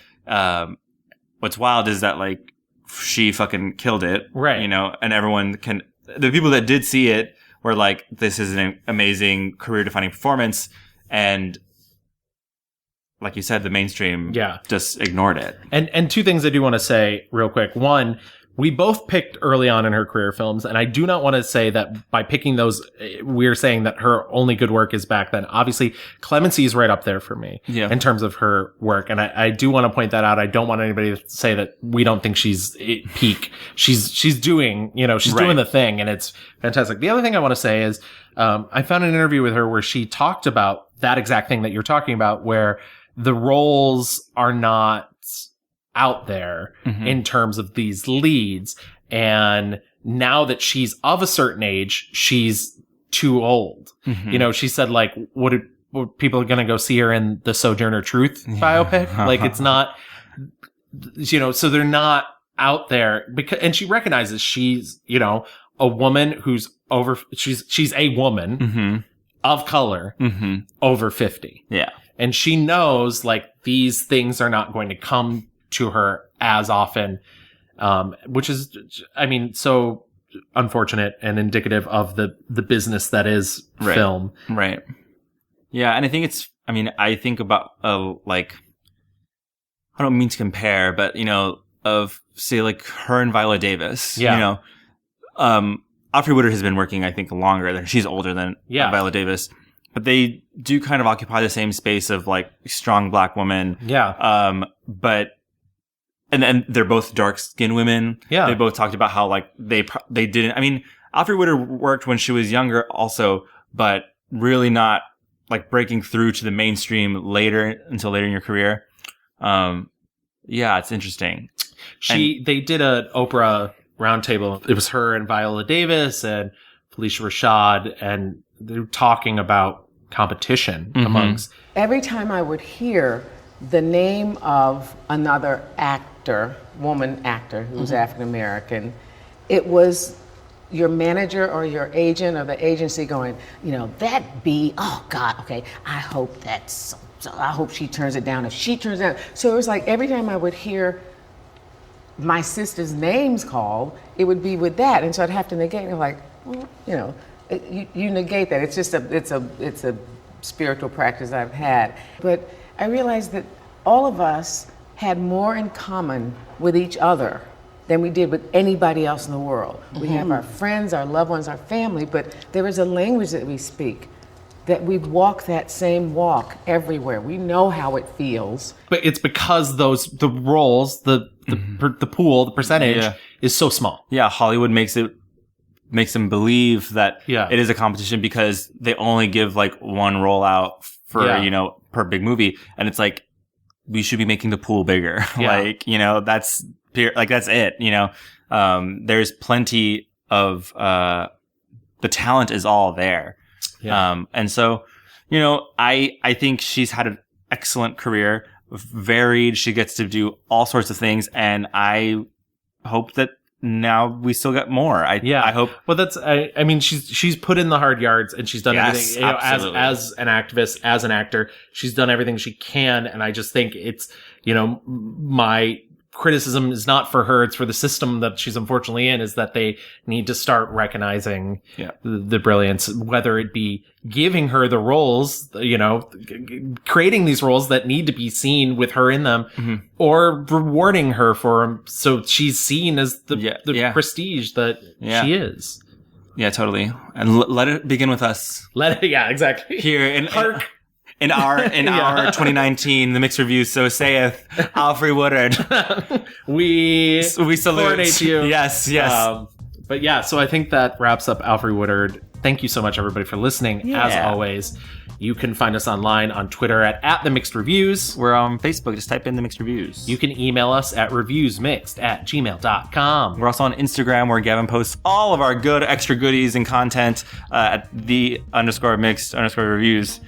what's wild is that, like, she fucking killed it. Right. You know, and the people that did see it were like, this is an amazing career defining performance. And, like you said, the mainstream just ignored it. And 2 things I do want to say real quick. One, we both picked early on in her career films, and I do not want to say that by picking those, we're saying that her only good work is back then. Obviously, Clemency is right up there for me in terms of her work, and I do want to point that out. I don't want anybody to say that we don't think she's at peak. She's doing, you know, she's doing the thing, and it's fantastic. The other thing I want to say is, I found an interview with her where she talked about that exact thing that you're talking about, where the roles are not out there in terms of these leads. And now that she's of a certain age, she's too old. You know, she said, like, what people are going to go see her in the Sojourner Truth biopic? Like, it's not, you know, so they're not out there and she recognizes she's, you know, a woman who's she's a woman of color over 50. Yeah. And she knows, like, these things are not going to come to her as often, which is, I mean, so unfortunate and indicative of the business that is film. Right. Yeah. And I think I think about, like, I don't mean to compare, but, you know, of, say, like, her and Viola Davis, you know, Alfre Woodard has been working, I think, longer than she's older than Viola Davis. But they do kind of occupy the same space of, like, strong black woman. Yeah. But, and they're both dark-skinned women. Yeah. They both talked about how, like, they didn't, I mean, Alfre Woodard worked when she was younger also, but really not, like, breaking through to the mainstream until later in your career. Yeah, it's interesting. They did an Oprah roundtable. It was her and Viola Davis and Felicia Rashad, and they're talking about competition amongst. Every time I would hear the name of another woman actor who's African American, it was your manager or your agent or the agency going, you know, oh God, okay, I hope I hope she turns it down. If she turns it down. So it was like every time I would hear my sister's name's called, it would be with that, and so I'd have to negate. And I'm like, well, you know, you negate that. It's just it's a spiritual practice I've had. But I realized that all of us had more in common with each other than we did with anybody else in the world. We have our friends, our loved ones, our family, but there is a language that we speak, that we walk that same walk everywhere. We know how it feels. But it's because the roles, the pool, the percentage is so small. Yeah, Hollywood makes them believe that Yeah. it is a competition because they only give like one role out for, Yeah. you know, per big movie. And it's like, we should be making the pool bigger. Yeah. Like, you know, that's it, you know. There's plenty of, the talent is all there. Yeah. And so, you know, I think she's had an excellent career, varied. She gets to do all sorts of things. And I hope that now we still get more. I hope. Well, I mean, she's put in the hard yards and she's done everything, you know, as an activist, as an actor, she's done everything she can. And I just think it's, you know, my criticism is not for her, it's for the system that she's unfortunately in, is that they need to start recognizing the brilliance, whether it be giving her the roles, you know, creating these roles that need to be seen with her in them, or rewarding her for them so she's seen as the prestige that she is. Yeah, totally. And let it begin with us. Exactly. Here in our 2019, the mixed reviews, so saith Alfre Woodard. we salute coronate you. Yes. But yeah, so I think that wraps up Alfre Woodard. Thank you so much, everybody, for listening. As always, you can find us online on Twitter at The Mixed Reviews. We're on Facebook. Just type in The Mixed Reviews. You can email us at reviewsmixed@gmail.com. We're also on Instagram, where Gavin posts all of our good extra goodies and content at _mixed_reviews.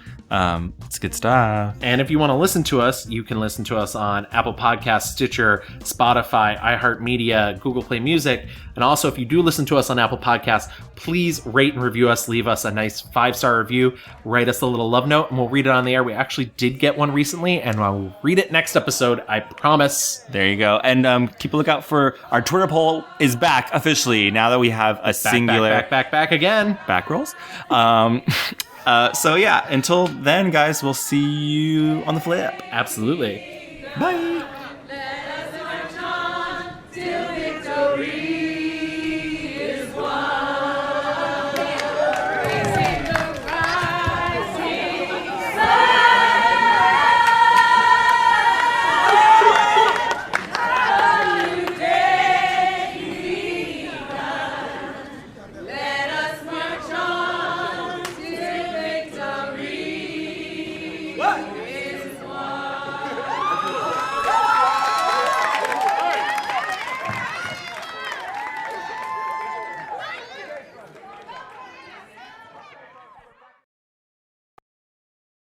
It's good stuff. And if you want to listen to us, you can listen to us on Apple Podcasts, Stitcher, Spotify, iHeartMedia, Google Play Music. And also, if you do listen to us on Apple Podcasts, please rate and review us. Leave us a nice 5-star review. Write us a little love note, and we'll read it on the air. We actually did get one recently, and I'll read it next episode. I promise. There you go. And keep a lookout for our Twitter poll is back officially now that we have a singular back again. Back rolls. So yeah, until then, guys, we'll see you on the flip. Absolutely. Bye.